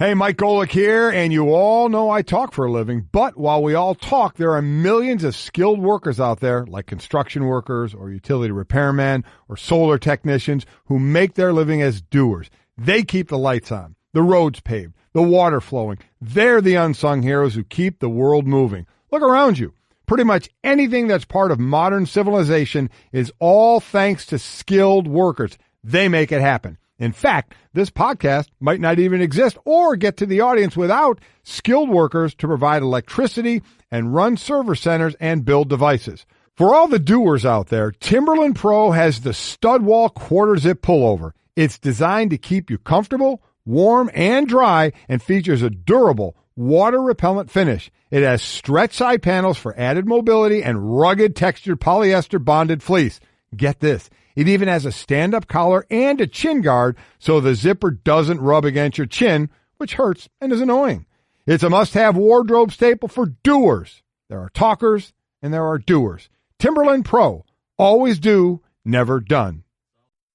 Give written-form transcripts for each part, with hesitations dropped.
Hey, Mike Golic here, and you all know I talk for a living, but while we all talk, there are millions of skilled workers out there, like construction workers or utility repairmen or solar technicians, who make their living as doers. They keep the lights on, the roads paved, the water flowing. They're the unsung heroes who keep the world moving. Look around you. Pretty much anything that's part of modern civilization is all thanks to skilled workers. They make it happen. In fact, this podcast might not even exist or get to the audience without skilled workers to provide electricity and run server centers and build devices. For all the doers out there, Timberland Pro has the stud wall quarter zip pullover. It's designed to keep you comfortable, warm, and dry, and features a durable, water-repellent finish. It has stretch side panels for added mobility and rugged textured polyester bonded fleece. Get this. It even has a stand-up collar and a chin guard so the zipper doesn't rub against your chin, which hurts and is annoying. It's a must-have wardrobe staple for doers. There are talkers and there are doers. Timberland Pro. Always do, never done.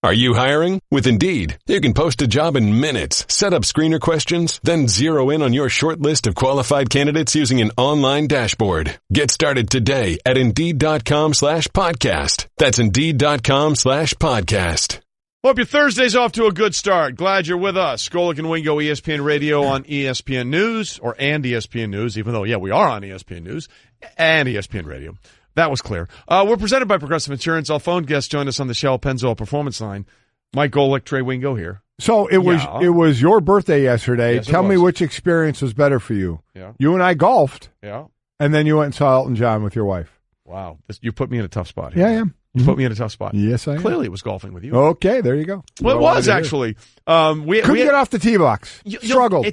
Are you hiring? With Indeed, you can post a job in minutes, set up screener questions, then zero in on your short list of qualified candidates using an online dashboard. Get started today at Indeed.com/podcast. That's Indeed.com/podcast. Hope your Thursday's off to a good start. Glad you're with us. Golic and Wingo, ESPN Radio on ESPN News, and ESPN News, even though, we are on ESPN News and ESPN Radio. That was clear. We're presented by Progressive Insurance. Our phone guest joined us on the Shell Pennzoil Performance Line. Mike Golic, Trey Wingo here. So it was your birthday yesterday. Yes, Tell me which experience was better for you. Yeah. You and I golfed. Yeah. And then you went and saw Elton John with your wife. Wow. You put me in a tough spot here. Yeah, I am. You put me in a tough spot. Yes, I am. Clearly it was golfing with you. Okay, there you go. Well, it was actually. Couldn't get off the tee box. Struggled.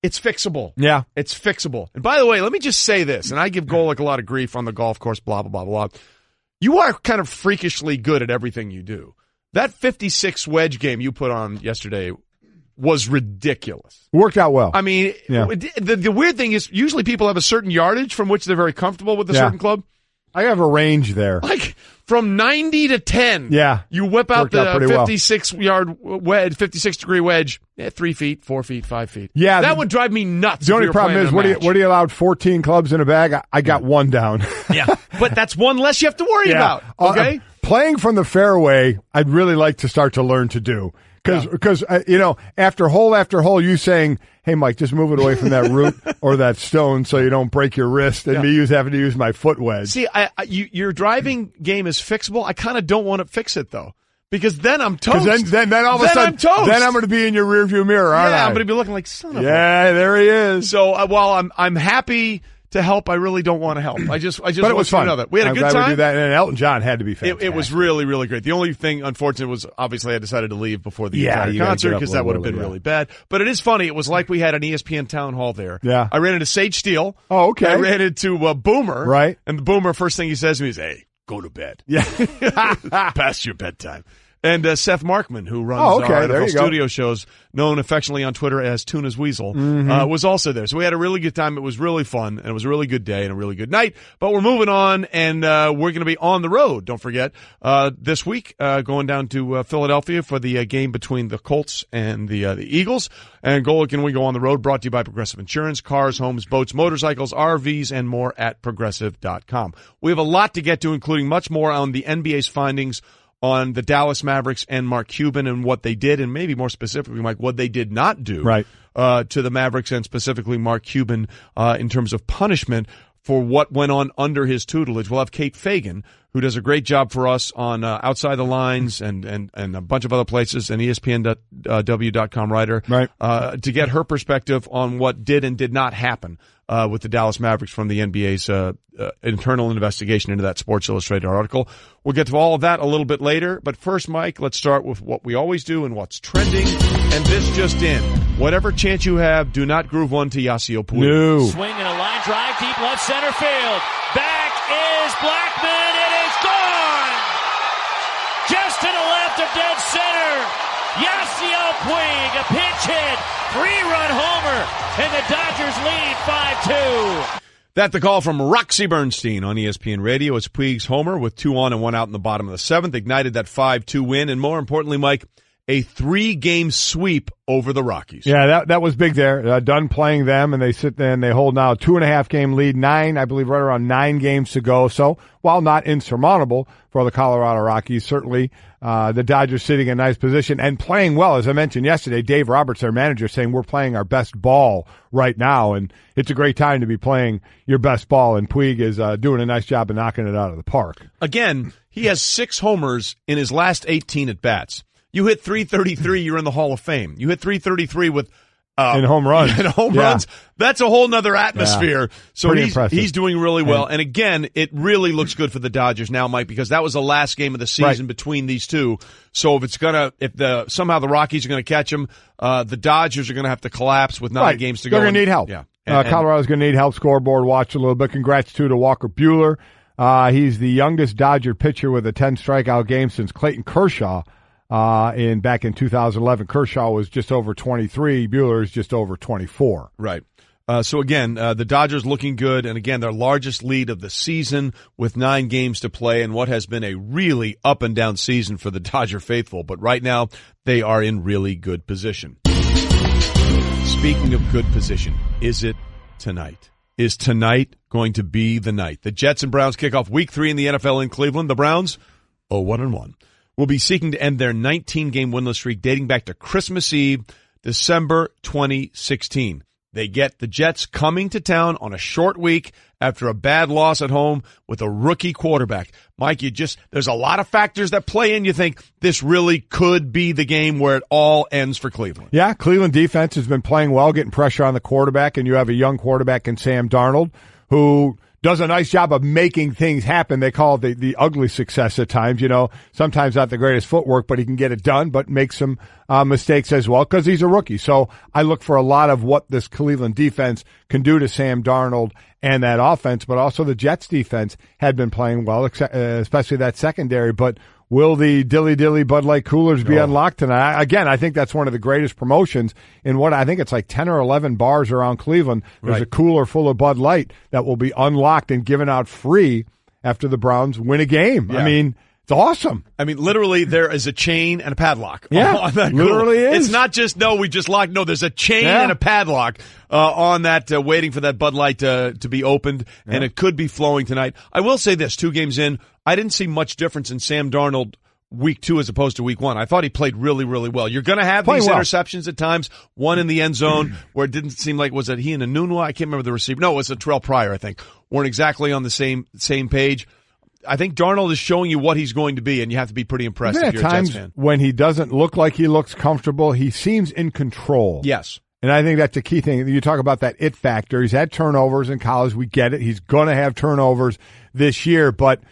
It's fixable. Yeah. It's fixable. And by the way, let me just say this, and I give Golic a lot of grief on the golf course, blah, blah, blah, blah. You are kind of freakishly good at everything you do. That 56 wedge game you put on yesterday was ridiculous. Worked out well. I mean, the weird thing is usually people have a certain yardage from which they're very comfortable with a certain club. I have a range there. Like from 90 to 10. Yeah. You whip out the 56-yard wedge, 56-degree wedge, 3 feet, 4 feet, 5 feet. Yeah. That would drive me nuts. The only problem is, what are you allowed 14 clubs in a bag? I got one down. Yeah. But that's one less you have to worry about. Okay? Playing from the fairway, I'd really like to start to learn to do. Because after hole, you saying, hey, Mike, just move it away from that root or that stone so you don't break your wrist, and me having to use my foot wedge. See, your driving game is fixable. I kind of don't want to fix it, though, because then I'm toast. Then all of a sudden, I'm toast. Then I'm going to be in your rearview mirror, aren't I? I'm going to be looking like son of a... Yeah, there he is. So while I'm happy to help, I really don't want to help. I just but it was fun. We had a good time. We do that, and Elton John had to be fantastic. It was really, really great. The only thing, unfortunate, was obviously I decided to leave before the entire concert because that would have been really bad. But it is funny. It was like we had an ESPN town hall there. Yeah. I ran into Sage Steele. Oh, okay. I ran into Boomer. Right. And the Boomer, first thing he says to me is, hey, go to bed. Yeah. Past your bedtime. And Seth Markman, who runs our NFL studio shows, known affectionately on Twitter as Tuna's Weasel, was also there. So we had a really good time. It was really fun, and it was a really good day and a really good night. But we're moving on, and we're going to be on the road, don't forget, this week, going down to Philadelphia for the game between the Colts and the Eagles. And Golic and Wingo on the road, brought to you by Progressive Insurance, cars, homes, boats, motorcycles, RVs, and more at Progressive.com. We have a lot to get to, including much more on the NBA's findings on the Dallas Mavericks and Mark Cuban and what they did, and maybe more specifically, Mike, what they did not do to the Mavericks and specifically Mark Cuban in terms of punishment for what went on under his tutelage. We'll have Kate Fagan, who does a great job for us on Outside the Lines and a bunch of other places, and ESPN.w.com writer, to get her perspective on what did and did not happen with the Dallas Mavericks from the NBA's internal investigation into that Sports Illustrated article. We'll get to all of that a little bit later, but first, Mike, let's start with what we always do and what's trending, and this just in. Whatever chance you have, do not groove one to Yasiel Puig. No. Swing and a line drive deep left center field. Back is Blackman. It is gone! Just to the left of dead center. Yasiel Puig, a pinch hit, 3-run homer, and the Dodgers lead 5-2. That the call from Roxy Bernstein on ESPN Radio. It's Puig's homer with 2 on and 1 out in the bottom of the 7th. Ignited that 5-2 win. And more importantly, Mike, a 3-game sweep over the Rockies. Yeah, that was big there. Done playing them, and they sit there and they hold now a 2.5-game lead, I believe right around 9 games to go. So while not insurmountable for the Colorado Rockies, certainly the Dodgers sitting in a nice position and playing well. As I mentioned yesterday, Dave Roberts, their manager, saying we're playing our best ball right now, and it's a great time to be playing your best ball, and Puig is doing a nice job of knocking it out of the park. Again, he has 6 homers in his last 18 at-bats. You hit 333, you're in the Hall of Fame. You hit 333 with in home runs. In home runs. That's a whole nother atmosphere. Yeah. So he's doing really well. And again, it really looks good for the Dodgers now, Mike, because that was the last game of the season between these two. So if somehow the Rockies are going to catch them, the Dodgers are going to have to collapse with 9 games to go. They're going to need help. Yeah. Colorado's going to need help. Scoreboard watch a little bit. Congrats to Walker Buehler. He's the youngest Dodger pitcher with a 10 strikeout game since Clayton Kershaw. Back in 2011, Kershaw was just over 23. Buehler is just over 24. Right. So again, the Dodgers looking good, and again, their largest lead of the season with 9 games to play in what has been a really up and down season for the Dodger faithful. But right now, they are in really good position. Speaking of good position, is it tonight? Is tonight going to be the night? The Jets and Browns kick off Week 3 in the NFL in Cleveland. The Browns, 0-1-1. Will be seeking to end their 19-game winless streak dating back to Christmas Eve, December 2016. They get the Jets coming to town on a short week after a bad loss at home with a rookie quarterback. Mike, there's a lot of factors that play in. You think this really could be the game where it all ends for Cleveland. Yeah, Cleveland defense has been playing well, getting pressure on the quarterback, and you have a young quarterback in Sam Darnold who does a nice job of making things happen. They call it the ugly success at times. Sometimes not the greatest footwork, but he can get it done, but make some mistakes as well because he's a rookie. So I look for a lot of what this Cleveland defense can do to Sam Darnold and that offense, but also the Jets defense had been playing well, especially that secondary. But will the dilly-dilly Bud Light coolers be unlocked tonight? Again, I think that's one of the greatest promotions in what I think it's like 10 or 11 bars around Cleveland. There's a cooler full of Bud Light that will be unlocked and given out free after the Browns win a game. Yeah. I mean, it's awesome. I mean, literally, there is a chain and a padlock. Yeah, on that literally cooler. is. It's not just, we just locked. No, there's a chain and a padlock on that, waiting for that Bud Light to be opened, and it could be flowing tonight. I will say this, 2 games in, I didn't see much difference in Sam Darnold Week 2 as opposed to Week 1. I thought he played really, really well. You're going to have these interceptions at times, one in the end zone where it didn't seem like, was it he and Anunua? I can't remember the receiver. No, it was Terrell Pryor, I think. Weren't exactly on the same page. I think Darnold is showing you what he's going to be, and you have to be pretty impressed if you're a Jets fan. When he doesn't look like he looks comfortable, he seems in control. Yes. And I think that's the key thing. You talk about that it factor. He's had turnovers in college. We get it. He's going to have turnovers this year, but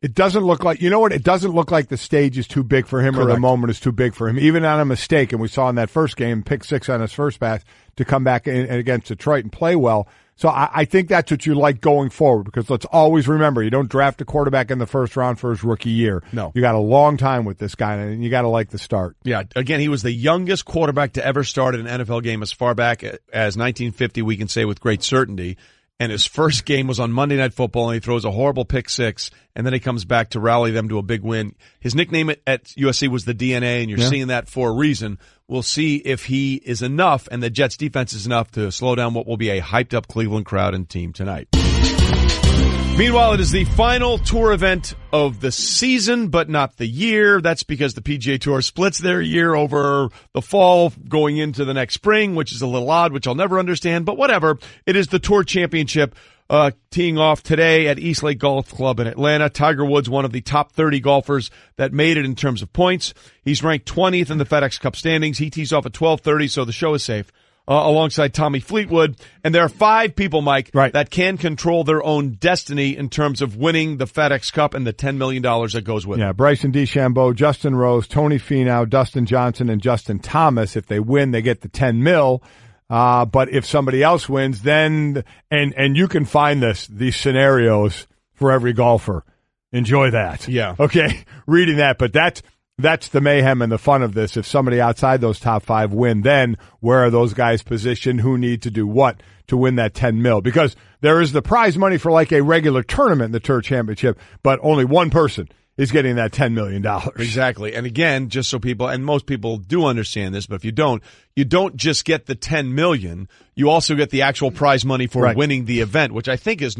it doesn't look like, it doesn't look like the stage is too big for him. Correct. Or the moment is too big for him. Even on a mistake, and we saw in that first game, pick 6 on his first pass to come back in against Detroit and play well. So I think that's what you like going forward, because let's always remember, you don't draft a quarterback in the first round for his rookie year. No. You got a long time with this guy, and you got to like the start. Yeah, again, he was the youngest quarterback to ever start an NFL game as far back as 1950, we can say with great certainty. And his first game was on Monday Night Football, and he throws a horrible pick 6, and then he comes back to rally them to a big win. His nickname at USC was the DNA, and you're seeing that for a reason. We'll see if he is enough, and the Jets defense is enough to slow down what will be a hyped-up Cleveland crowd and team tonight. Meanwhile, it is the final tour event of the season, but not the year. That's because the PGA Tour splits their year over the fall going into the next spring, which is a little odd, which I'll never understand, but whatever. It is the Tour Championship teeing off today at East Lake Golf Club in Atlanta. Tiger Woods, one of the top 30 golfers that made it in terms of points. He's ranked 20th in the FedEx Cup standings. He tees off at 12:30, so the show is safe. Alongside Tommy Fleetwood. And there are 5 people, Mike, that can control their own destiny in terms of winning the FedEx Cup and the $10 million that goes with it. Yeah, Bryson DeChambeau, Justin Rose, Tony Finau, Dustin Johnson, and Justin Thomas. If they win, they get the $10 million. But if somebody else wins, then, and you can find these scenarios for every golfer. Enjoy that. Yeah. Okay, reading that, but that's the mayhem and the fun of this. If somebody outside those top 5 win, then where are those guys positioned? Who need to do what to win that $10 million? Because there is the prize money for like a regular tournament in the Tour Championship, but only one person is getting that $10 million. Exactly. And again, just so people, and most people do understand this, but if you don't just get the $10 million, you also get the actual prize money for winning the event, which I think is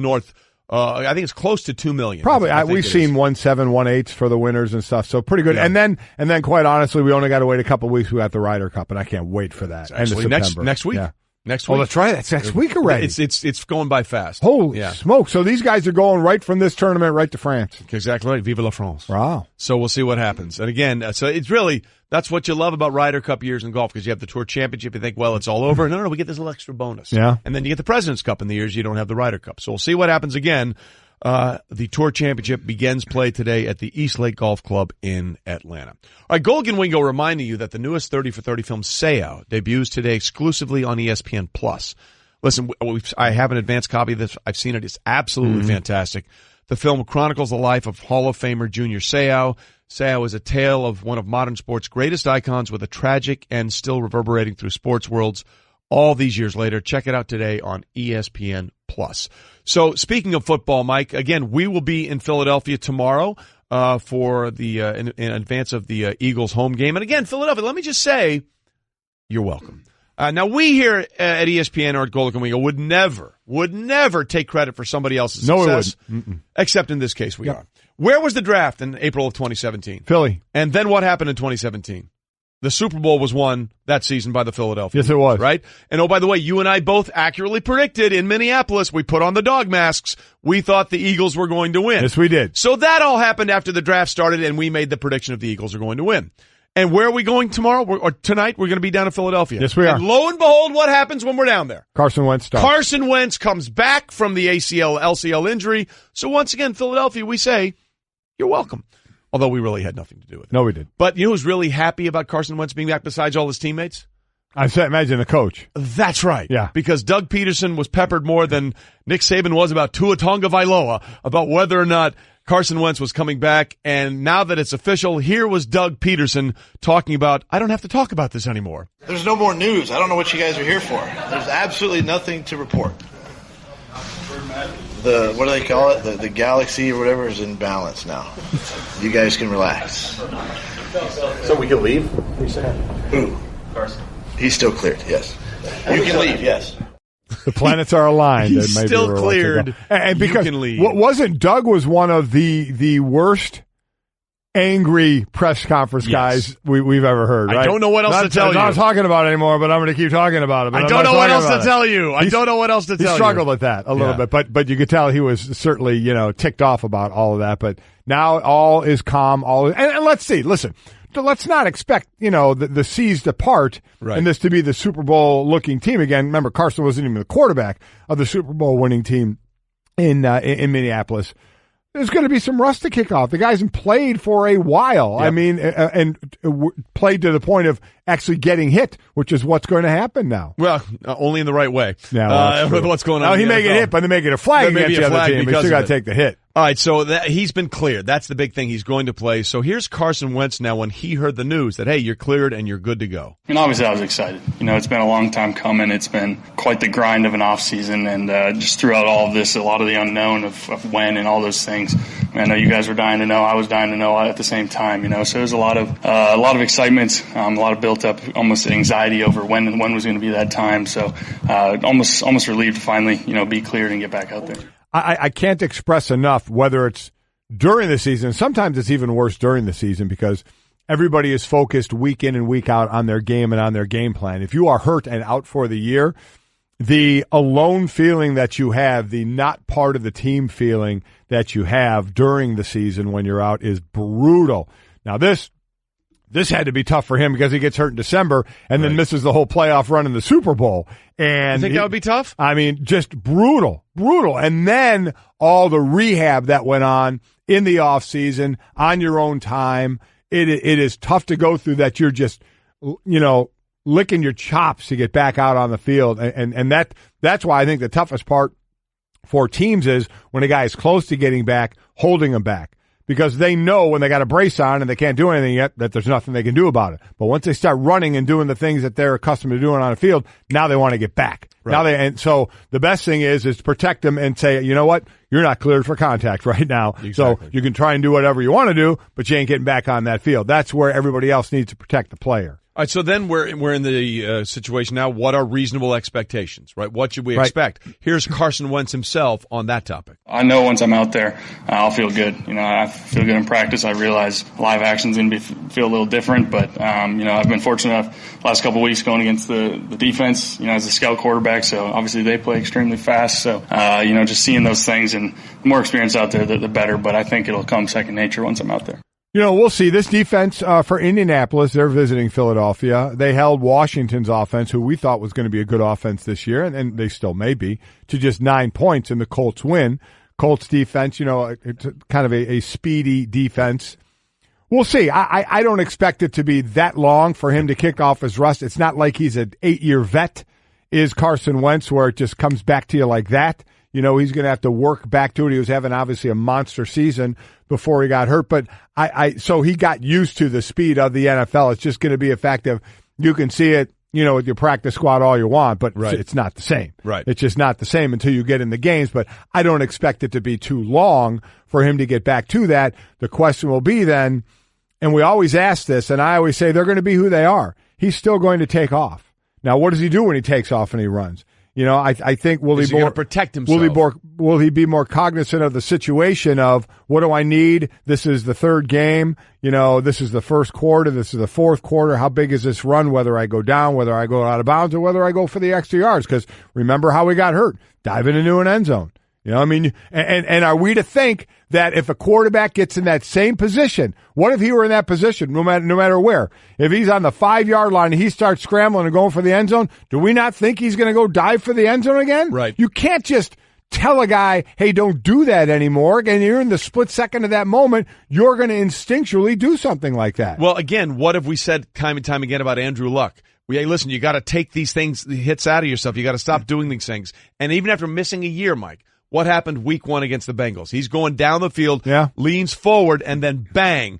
I think it's close to $2 million. Probably. We've seen 1.7, 1.8 for the winners and stuff, so pretty good. Yeah. And then, quite honestly, we only got to wait a couple of weeks. We got the Ryder Cup, and I can't wait for that. Actually, next week. Yeah. Next week. Oh, that's right. That's next week already. It's going by fast. Holy smoke. So these guys are going right from this tournament right to France. Exactly right. Vive la France. Wow. So we'll see what happens. And again, so it's really, that's what you love about Ryder Cup years in golf, because you have the Tour Championship. You think, well, it's all over. No, we get this little extra bonus. Yeah. And then you get the President's Cup in the years you don't have the Ryder Cup. So we'll see what happens again. The Tour Championship begins play today at the East Lake Golf Club in Atlanta. All right, Golic and Wingo reminding you that the newest 30 for 30 film, Seau, debuts today exclusively on ESPN+. Listen, I have an advanced copy of this. I've seen it. It's absolutely fantastic. The film chronicles the life of Hall of Famer Junior Seau. Seau is a tale of one of modern sports' greatest icons with a tragic and still reverberating through sports worlds all these years later. Check it out today on ESPN+. So speaking of football, Mike, again, we will be in Philadelphia tomorrow for the in advance of the Eagles home game. And again, Philadelphia, let me just say, you're welcome. Now, we here at ESPN or at Golic and Wingo would never take credit for somebody else's success. No, it wouldn't. Except in this case, we are. Where was the draft in April of 2017? Philly. And then what happened in 2017? The Super Bowl was won that season by the Philadelphia. Yes, it was. Right? And oh, by the way, you and I both accurately predicted in Minneapolis, we put on the dog masks, we thought the Eagles were going to win. Yes, we did. So that all happened after the draft started, and we made the prediction of the Eagles are going to win. And where are we going tomorrow or tonight? We're going to be down in Philadelphia. Yes, we are. And lo and behold, what happens when we're down there? Carson Wentz starts. Carson Wentz comes back from the ACL, LCL injury. So once again, Philadelphia, we say, you're welcome. Although we really had nothing to do with it. No, we did. But you know who's really happy about Carson Wentz being back besides all his teammates? I said, imagine the coach. That's right. Yeah. Because Doug Peterson was peppered more than Nick Saban was about Tua Tagovailoa about whether or not Carson Wentz was coming back. And now that it's official, here was Doug Peterson talking about, I don't have to talk about this anymore. There's no more news. I don't know what you guys are here for. There's absolutely nothing to report. What do they call it? The galaxy or whatever is in balance now. You guys can relax. So we can leave? Who? Carson. He's still cleared, yes. You can leave, yes. The planets are aligned. He's still cleared. And because you can leave. Wasn't Doug was one of the worst angry press conference guys we've ever heard, right? I don't know what else to tell you. I'm not talking about it anymore, but I'm going to keep talking about it. I don't know what else to tell you. I don't know what else to tell you. He struggled with that a little bit, but you could tell he was certainly, ticked off about all of that. But now all is calm. And let's see. Listen, let's not expect, the seas to part and this to be the Super Bowl looking team again. Remember, Carson wasn't even the quarterback of the Super Bowl winning team in Minneapolis. There's going to be some rust to kick off. The guy hasn't played for a while. Yep. I mean, and played to the point of actually getting hit, which is what's going to happen now. Well, only in the right way. With what's going on. Now, he may get hit, but they may get a flag against the other team. But you still got to take the hit. All right, so he's been cleared. That's the big thing. He's going to play. So here's Carson Wentz now when he heard the news that, hey, you're cleared and you're good to go. And obviously I was excited. It's been a long time coming. It's been quite the grind of an offseason, and just throughout all of this, a lot of the unknown of when and all those things. I know you guys were dying to know. I was dying to know at the same time, So there's a lot of excitement, a lot of built up, almost anxiety over when was going to be that time. So almost relieved to finally, be cleared and get back out there. I can't express enough whether it's during the season. Sometimes it's even worse during the season because everybody is focused week in and week out on their game and on their game plan. If you are hurt and out for the year, the alone feeling that you have, the not part of the team feeling that you have during the season when you're out is brutal. Now, this had to be tough for him because he gets hurt in December and then misses the whole playoff run in the Super Bowl. And you think that would be tough? I mean, just brutal. And then all the rehab that went on in the off season on your own time. It is tough to go through that. You're just, licking your chops to get back out on the field. And that's why I think the toughest part for teams is when a guy is close to getting back, holding him back. Because they know when they got a brace on and they can't do anything yet that there's nothing they can do about it. But once they start running and doing the things that they're accustomed to doing on the field, now they want to get back. Right. And so the best thing is to protect them and say, you know what, you're not cleared for contact right now. Exactly. So you can try and do whatever you want to do, but you ain't getting back on that field. That's where everybody else needs to protect the player. All right, so then we're in the situation now. What are reasonable expectations, right? What should we expect? Here's Carson Wentz himself on that topic. I know once I'm out there, I'll feel good. I feel good in practice. I realize live action's going to feel a little different, but I've been fortunate enough the last couple of weeks going against the defense. As a scout quarterback, so obviously they play extremely fast. So just seeing those things, and the more experience out there, the better. But I think it'll come second nature once I'm out there. We'll see. This defense for Indianapolis, they're visiting Philadelphia. They held Washington's offense, who we thought was going to be a good offense this year, and they still may be, to just 9 points in the Colts win. Colts defense, it's kind of a speedy defense. We'll see. I don't expect it to be that long for him to kick off his rust. It's not like he's an 8-year vet, is Carson Wentz, where it just comes back to you like that. He's going to have to work back to it. He was having obviously a monster season before he got hurt, but so he got used to the speed of the NFL. It's just going to be a fact of you can see it, with your practice squad all you want, but it's not the same. Right. It's just not the same until you get in the games, but I don't expect it to be too long for him to get back to that. The question will be then, and we always ask this, and I always say they're going to be who they are. He's still going to take off. Now, what does he do when he takes off and he runs? I think will he more protect himself? Will he be more cognizant of the situation of what do I need? This is the third game. This is the first quarter. This is the fourth quarter. How big is this run? Whether I go down, whether I go out of bounds, or whether I go for the extra yards. Because remember how we got hurt, diving into an end zone. And are we to think that if a quarterback gets in that same position, what if he were in that position, no matter where? If he's on the 5-yard line and he starts scrambling and going for the end zone, do we not think he's going to go dive for the end zone again? Right. You can't just tell a guy, hey, don't do that anymore. And you're in the split second of that moment, you're going to instinctually do something like that. Well, again, what have we said time and time again about Andrew Luck? Hey, listen, you got to take these hits out of yourself. You got to stop doing these things. And even after missing a year, Mike, what happened week 1 against the Bengals? He's going down the field, leans forward, and then bang,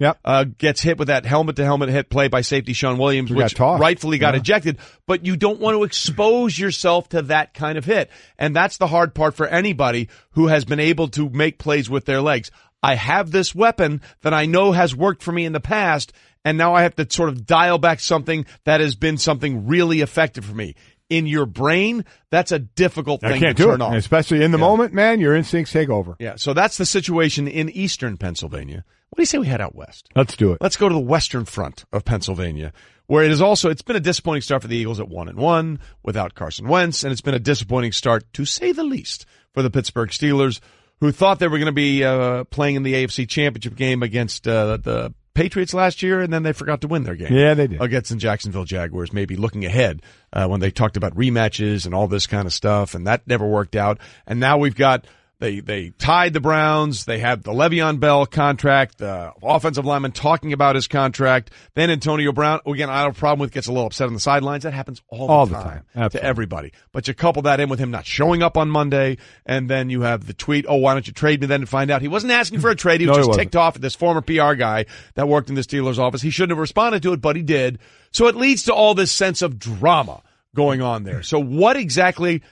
gets hit with that helmet-to-helmet hit play by safety Sean Williams, which rightfully got ejected. But you don't want to expose yourself to that kind of hit. And that's the hard part for anybody who has been able to make plays with their legs. I have this weapon that I know has worked for me in the past, and now I have to sort of dial back something that has been something really effective for me. In your brain, that's a difficult thing to turn off. Especially in the moment, man, your instincts take over. Yeah, so that's the situation in eastern Pennsylvania. What do you say we head out west? Let's do it. Let's go to the western front of Pennsylvania, where it's been a disappointing start for the Eagles at 1-1 without Carson Wentz, and it's been a disappointing start, to say the least, for the Pittsburgh Steelers, who thought they were going to be playing in the AFC Championship game against the Patriots last year, and then they forgot to win their game. Yeah, they did. Against the Jacksonville Jaguars, maybe looking ahead when they talked about rematches and all this kind of stuff, and that never worked out. And now we've got they tied the Browns. They have the Le'Veon Bell contract, the offensive lineman talking about his contract. Then Antonio Brown, again, I have a problem with, gets a little upset on the sidelines. That happens all the time. To everybody. But you couple that in with him not showing up on Monday, and then you have the tweet, oh, why don't you trade me then, to find out he wasn't asking for a trade. He was just ticked off at this former PR guy that worked in the Steelers office. He shouldn't have responded to it, but he did. So it leads to all this sense of drama going on there. So what exactly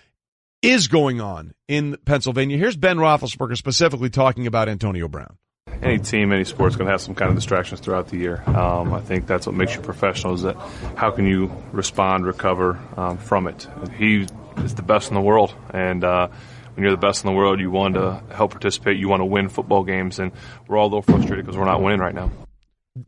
is going on in Pennsylvania? Here's Ben Roethlisberger specifically talking about Antonio Brown. Any team, any sport is going to have some kind of distractions throughout the year. I think that's what makes you professional, is that how can you respond, recover from it. He is the best in the world, and when you're the best in the world, you want to help participate, you want to win football games, and we're all a little frustrated because we're not winning right now.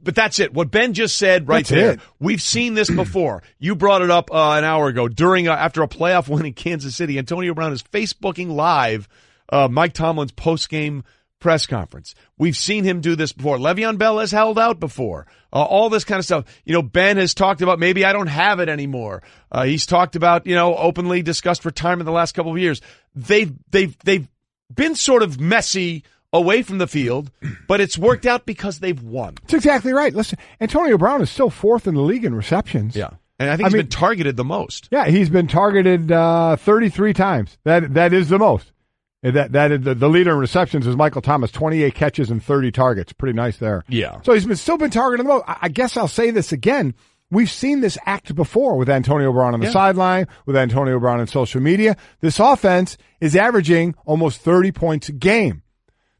But that's it. What Ben just said right there. We've seen this before. You brought it up an hour ago after a playoff win in Kansas City. Antonio Brown is Facebooking live Mike Tomlin's post-game press conference. We've seen him do this before. Le'Veon Bell has held out before. All this kind of stuff. Ben has talked about maybe I don't have it anymore. He's talked about, openly discussed retirement the last couple of years. They've been sort of messy away from the field, but it's worked out because they've won. That's exactly right. Listen, Antonio Brown is still 4th in the league in receptions. Yeah. And I think he's been targeted the most. Yeah, he's been targeted 33 times. That is the most. That is the leader in receptions is Michael Thomas, 28 catches and 30 targets. Pretty nice there. Yeah. So he's still been targeted the most. I guess I'll say this again. we've seen this act before with Antonio Brown on the sideline, with Antonio Brown on social media. This offense is averaging almost 30 points a game.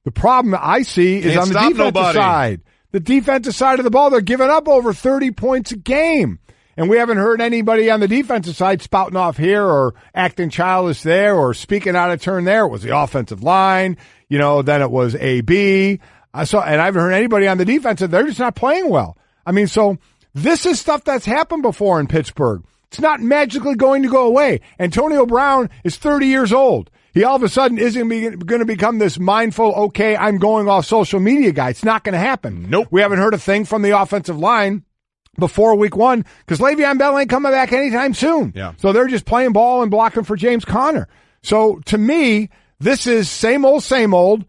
The problem I see is on the defensive side. The defensive side of the ball, they're giving up over 30 points a game. And we haven't heard anybody on the defensive side spouting off here or acting childish there or speaking out of turn there. It was the offensive line, then it was AB. And I haven't heard anybody on the defensive. They're just not playing well. I mean, so this is stuff that's happened before in Pittsburgh. It's not magically going to go away. Antonio Brown is 30 years old. He all of a sudden isn't going to become this mindful, okay, I'm going off social media guy. It's not going to happen. Nope. We haven't heard a thing from the offensive line before week 1 because Le'Veon Bell ain't coming back anytime soon. Yeah. So they're just playing ball and blocking for James Conner. So to me, this is same old,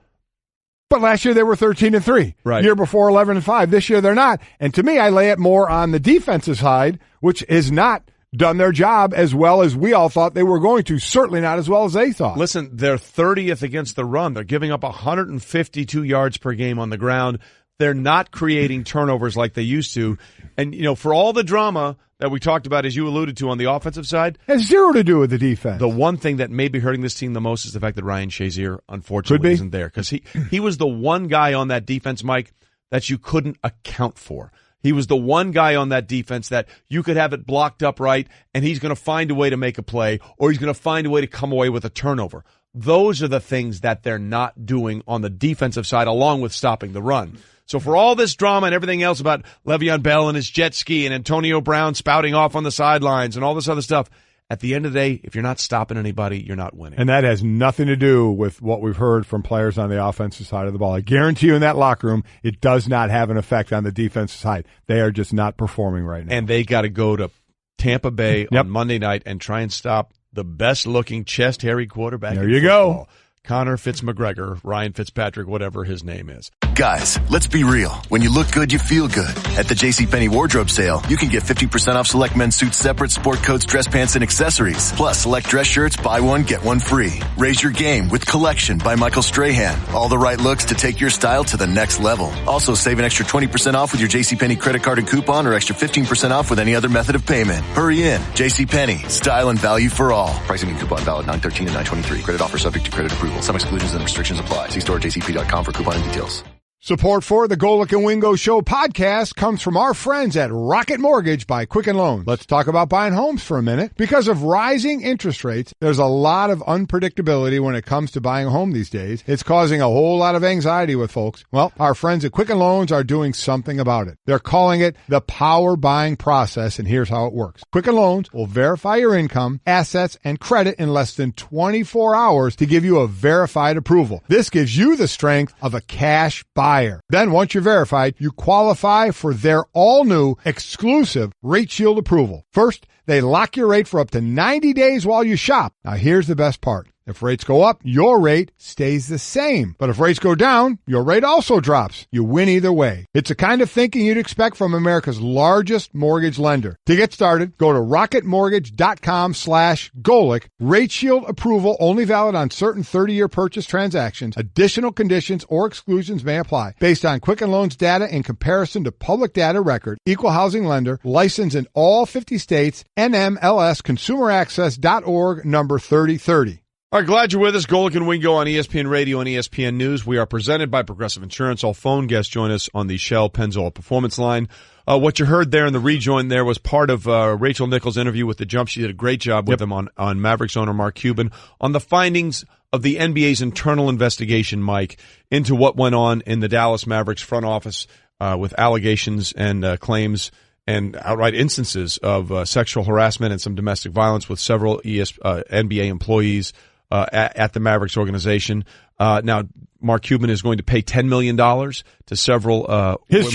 but last year they were 13-3. Right. Year before 11-5. This year they're not. And to me, I lay it more on the defensive side, which is not done their job as well as we all thought they were going to. Certainly not as well as they thought. Listen, they're 30th against the run. They're giving up 152 yards per game on the ground. They're not creating turnovers like they used to. And, for all the drama that we talked about, as you alluded to on the offensive side, it has zero to do with the defense. The one thing that may be hurting this team the most is the fact that Ryan Shazier, unfortunately, isn't there. Because he was the one guy on that defense, Mike, that you couldn't account for. He was the one guy on that defense that you could have it blocked up right, and he's going to find a way to make a play, or he's going to find a way to come away with a turnover. Those are the things that they're not doing on the defensive side, along with stopping the run. So for all this drama and everything else about Le'Veon Bell and his jet ski and Antonio Brown spouting off on the sidelines and all this other stuff, at the end of the day, if you're not stopping anybody, you're not winning. And that has nothing to do with what we've heard from players on the offensive side of the ball. I guarantee you in that locker room, it does not have an effect on the defensive side. They are just not performing right now. And they got to go to Tampa Bay on Monday night and try and stop the best-looking chest-hairy quarterback there in you football. go. Connor Fitzmcgregor, Ryan Fitzpatrick, whatever his name is. Guys, let's be real. When you look good, you feel good. At the JCPenney wardrobe sale, you can get 50% off select men's suits, separate sport coats, dress pants, and accessories. Plus, select dress shirts, buy one, get one free. Raise your game with Collection by Michael Strahan. All the right looks to take your style to the next level. Also, save an extra 20% off with your JCPenney credit card and coupon, or extra 15% off with any other method of payment. Hurry in. JCPenney. Style and value for all. Pricing and coupon valid 9/13 and 9/23. Credit offer subject to credit approval. Some exclusions and restrictions apply. See store at jcp.com for coupon and details. Support for the Golic and Wingo Show podcast comes from our friends at Rocket Mortgage by Quicken Loans. Let's talk about buying homes for a minute. Because of rising interest rates, there's a lot of unpredictability when it comes to buying a home these days. It's causing a whole lot of anxiety with folks. Well, our friends at Quicken Loans are doing something about it. They're calling it the power buying process, and here's how it works. Quicken Loans will verify your income, assets, and credit in less than 24 hours to give you a verified approval. This gives you the strength of a cash buyer. Then once you're verified, you qualify for their all-new exclusive Rate Shield approval. First, they lock your rate for up to 90 days while you shop. Now here's the best part. If rates go up, your rate stays the same. But if rates go down, your rate also drops. You win either way. It's the kind of thinking you'd expect from America's largest mortgage lender. To get started, go to rocketmortgage.com/Golic. Rate Shield approval only valid on certain 30-year purchase transactions. Additional conditions or exclusions may apply. Based on Quicken Loans data in comparison to public data record. Equal housing lender. Licensed in all 50 states. NMLSconsumeraccess.org number 3030. All right, glad you're with us. Golic and Wingo on ESPN Radio and ESPN News. We are presented by Progressive Insurance. All phone guests join us on the Shell Pennzoil Performance Line. What you heard there in the rejoin there was part of Rachel Nichols' interview with The Jump. She did a great job with him on Mavericks owner Mark Cuban on the findings of the NBA's internal investigation, Mike, into what went on in the Dallas Mavericks front office with allegations and claims and outright instances of sexual harassment and some domestic violence with several NBA employees at the Mavericks organization. Now, Mark Cuban is going to pay $10 million to several his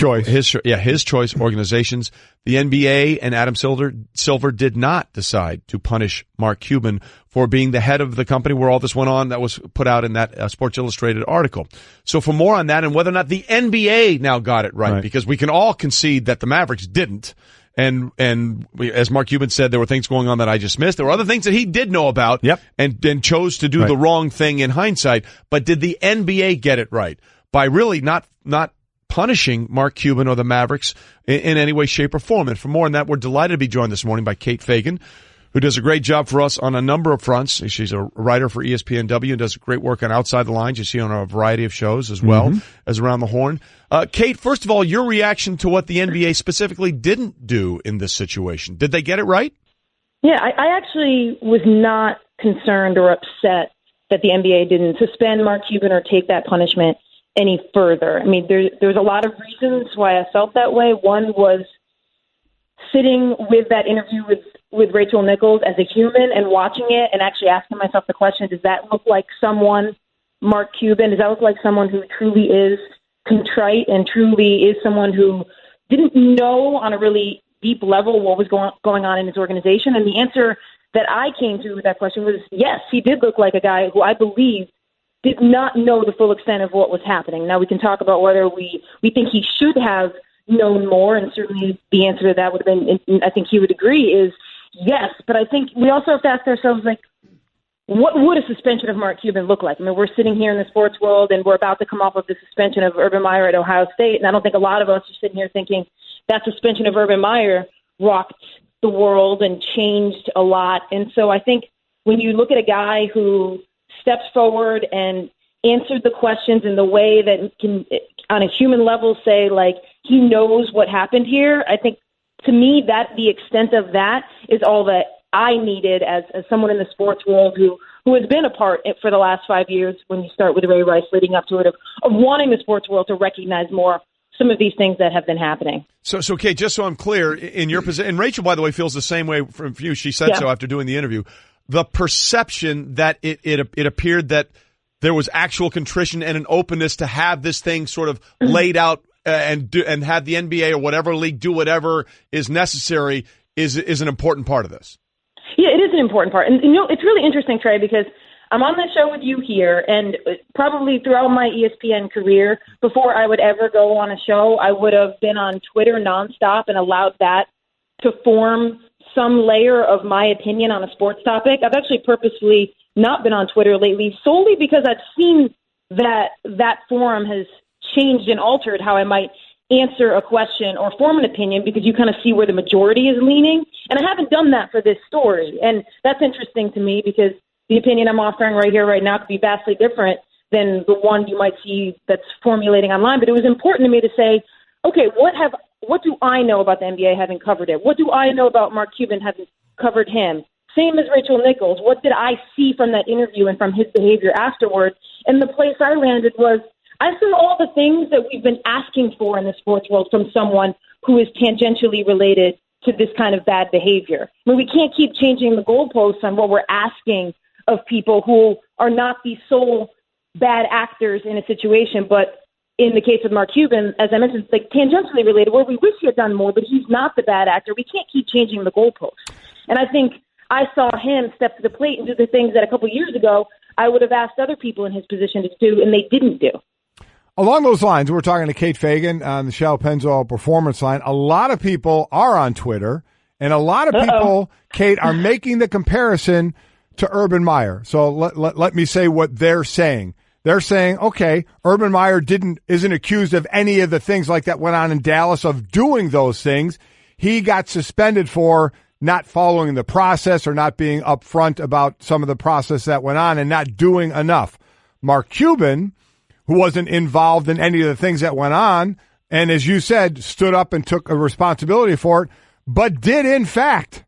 choice organizations. The NBA and Adam Silver did not decide to punish Mark Cuban for being the head of the company where all this went on. That was put out in that Sports Illustrated article. So for more on that and whether or not the NBA now got it right, because we can all concede that the Mavericks didn't. And as Mark Cuban said, there were things going on that I just missed. There were other things that he did know about and chose to do the wrong thing in hindsight. But did the NBA get it right by really not punishing Mark Cuban or the Mavericks in any way, shape, or form. And for more on that, we're delighted to be joined this morning by Kate Fagan, who does a great job for us on a number of fronts. She's a writer for ESPNW and does great work on Outside the Lines. You see on a variety of shows as well as Around the Horn. Kate, first of all, your reaction to what the NBA specifically didn't do in this situation. Did they get it right? Yeah, I actually was not concerned or upset that the NBA didn't suspend Mark Cuban or take that punishment any further. I mean, there's a lot of reasons why I felt that way. One was sitting with that interview with Rachel Nichols as a human and watching it and actually asking myself the question, does that look like someone, Mark Cuban, does that look like someone who truly is contrite and truly is someone who didn't know on a really deep level what was going on in his organization? And the answer that I came to with that question was, yes, he did look like a guy who I believe did not know the full extent of what was happening. Now we can talk about whether we think he should have known more, and certainly the answer to that would have been, I think he would agree, is yes. But I think we also have to ask ourselves, like, what would a suspension of Mark Cuban look like? I mean, we're sitting here in the sports world, and we're about to come off of the suspension of Urban Meyer at Ohio State, and I don't think a lot of us are sitting here thinking that suspension of Urban Meyer rocked the world and changed a lot. And so I think when you look at a guy who steps forward and answered the questions in the way that can, on a human level, say, like, he knows what happened here, I think, to me, that the extent of that is all that I needed as someone in the sports world who has been a part for the last 5 years, when you start with Ray Rice leading up to it, of wanting the sports world to recognize more some of these things that have been happening. So Kate, just so I'm clear, in your position, and Rachel, by the way, feels the same way from you. She said so after doing the interview. The perception that it appeared that there was actual contrition and an openness to have this thing sort of laid out and have the NBA or whatever league do whatever is necessary is an important part of this. Yeah, it is an important part. And, it's really interesting, Trey, because I'm on the show with you here, and probably throughout my ESPN career, before I would ever go on a show, I would have been on Twitter nonstop and allowed that to form some layer of my opinion on a sports topic. I've actually purposefully not been on Twitter lately, solely because I've seen that forum has changed and altered how I might answer a question or form an opinion, because you kind of see where the majority is leaning. And I haven't done that for this story. And that's interesting to me, because the opinion I'm offering right here, right now, could be vastly different than the one you might see that's formulating online. But it was important to me to say, okay, what do I know about the NBA having covered it? What do I know about Mark Cuban having covered him? Same as Rachel Nichols. What did I see from that interview and from his behavior afterwards? And the place I landed was, I saw all the things that we've been asking for in the sports world from someone who is tangentially related to this kind of bad behavior. I mean, we can't keep changing the goalposts on what we're asking of people who are not the sole bad actors in a situation, but in the case of Mark Cuban, as I mentioned, it's like tangentially related, where we wish he had done more, but he's not the bad actor. We can't keep changing the goalposts. And I think I saw him step to the plate and do the things that a couple years ago I would have asked other people in his position to do, and they didn't do. Along those lines, we're talking to Kate Fagan on the Shell Pennzoil Performance Line. A lot of people are on Twitter, and a lot of people, Kate, are making the comparison to Urban Meyer. So let me say what they're saying. They're saying, okay, Urban Meyer isn't accused of any of the things like that went on in Dallas of doing those things. He got suspended for not following the process or not being upfront about some of the process that went on and not doing enough. Mark Cuban, who wasn't involved in any of the things that went on, and as you said, stood up and took a responsibility for it, but did in fact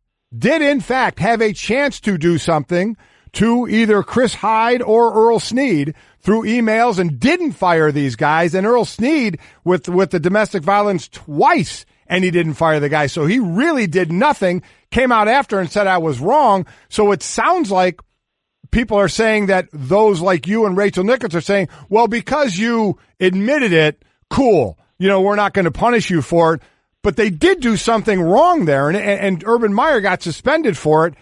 have a chance to do something to either Chris Hyde or Earl Snead through emails, and didn't fire these guys. And Earl Snead with the domestic violence twice, and he didn't fire the guy. So he really did nothing, came out after and said I was wrong. So it sounds like people are saying that those like you and Rachel Nichols are saying, well, because you admitted it, cool, we're not going to punish you for it. But they did do something wrong there, and Urban Meyer got suspended for it,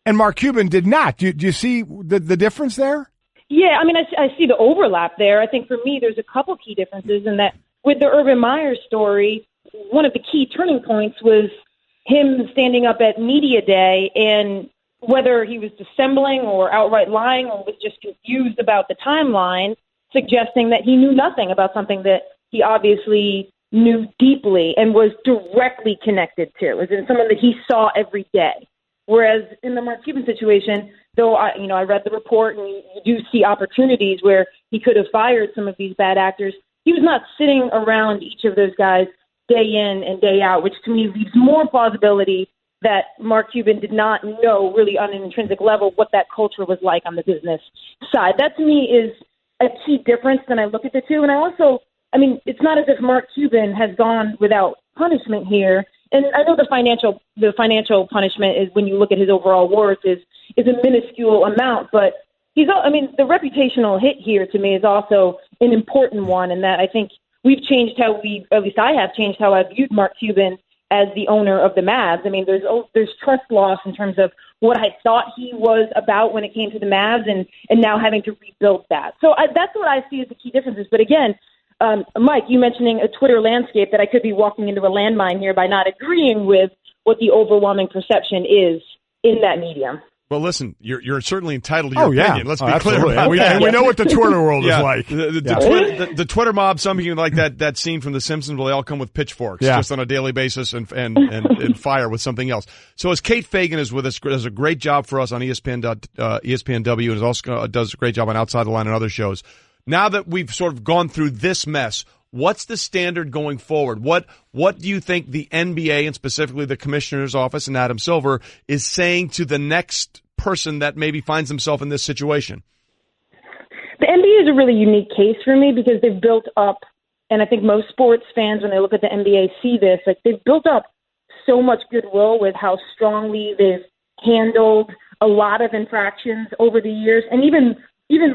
and Mark Cuban did not. Do you see the difference there? Yeah, I mean, I see the overlap there. I think for me, there's a couple key differences in that with the Urban Meyer story, one of the key turning points was him standing up at media day, and whether he was dissembling or outright lying or was just confused about the timeline, suggesting that he knew nothing about something that he obviously knew deeply and was directly connected to, as in someone that he saw every day. Whereas in the Mark Cuban situation, though I read the report and you do see opportunities where he could have fired some of these bad actors, he was not sitting around each of those guys day in and day out, which to me leaves more plausibility that Mark Cuban did not know really on an intrinsic level what that culture was like on the business side. That to me is a key difference when I look at the two. And it's not as if Mark Cuban has gone without punishment here. And I know the financial punishment is, when you look at his overall worth, is a minuscule amount, but the reputational hit here to me is also an important one, in that I think we've changed at least I have changed how I viewed Mark Cuban as the owner of the Mavs. I mean, there's trust loss in terms of what I thought he was about when it came to the Mavs, and now having to rebuild that. So that's what I see as the key differences. But again, Mike, you mentioning a Twitter landscape, that I could be walking into a landmine here by not agreeing with what the overwhelming perception is in that medium. Well, listen, you're certainly entitled to your opinion. Let's be clear about that. We know what the Twitter world is like. The Twitter mob, something like that scene from The Simpsons where they all come with pitchforks just on a daily basis and fire with something else. So as Kate Fagan is with us, does a great job for us on ESPNW, and also does a great job on Outside the Line and other shows. Now that we've sort of gone through this mess, what's the standard going forward? What do you think the NBA, and specifically the commissioner's office and Adam Silver, is saying to the next person that maybe finds himself in this situation? The NBA is a really unique case for me, because they've built up, and I think most sports fans, when they look at the NBA, see this, like, they've built up so much goodwill with how strongly they've handled a lot of infractions over the years, and even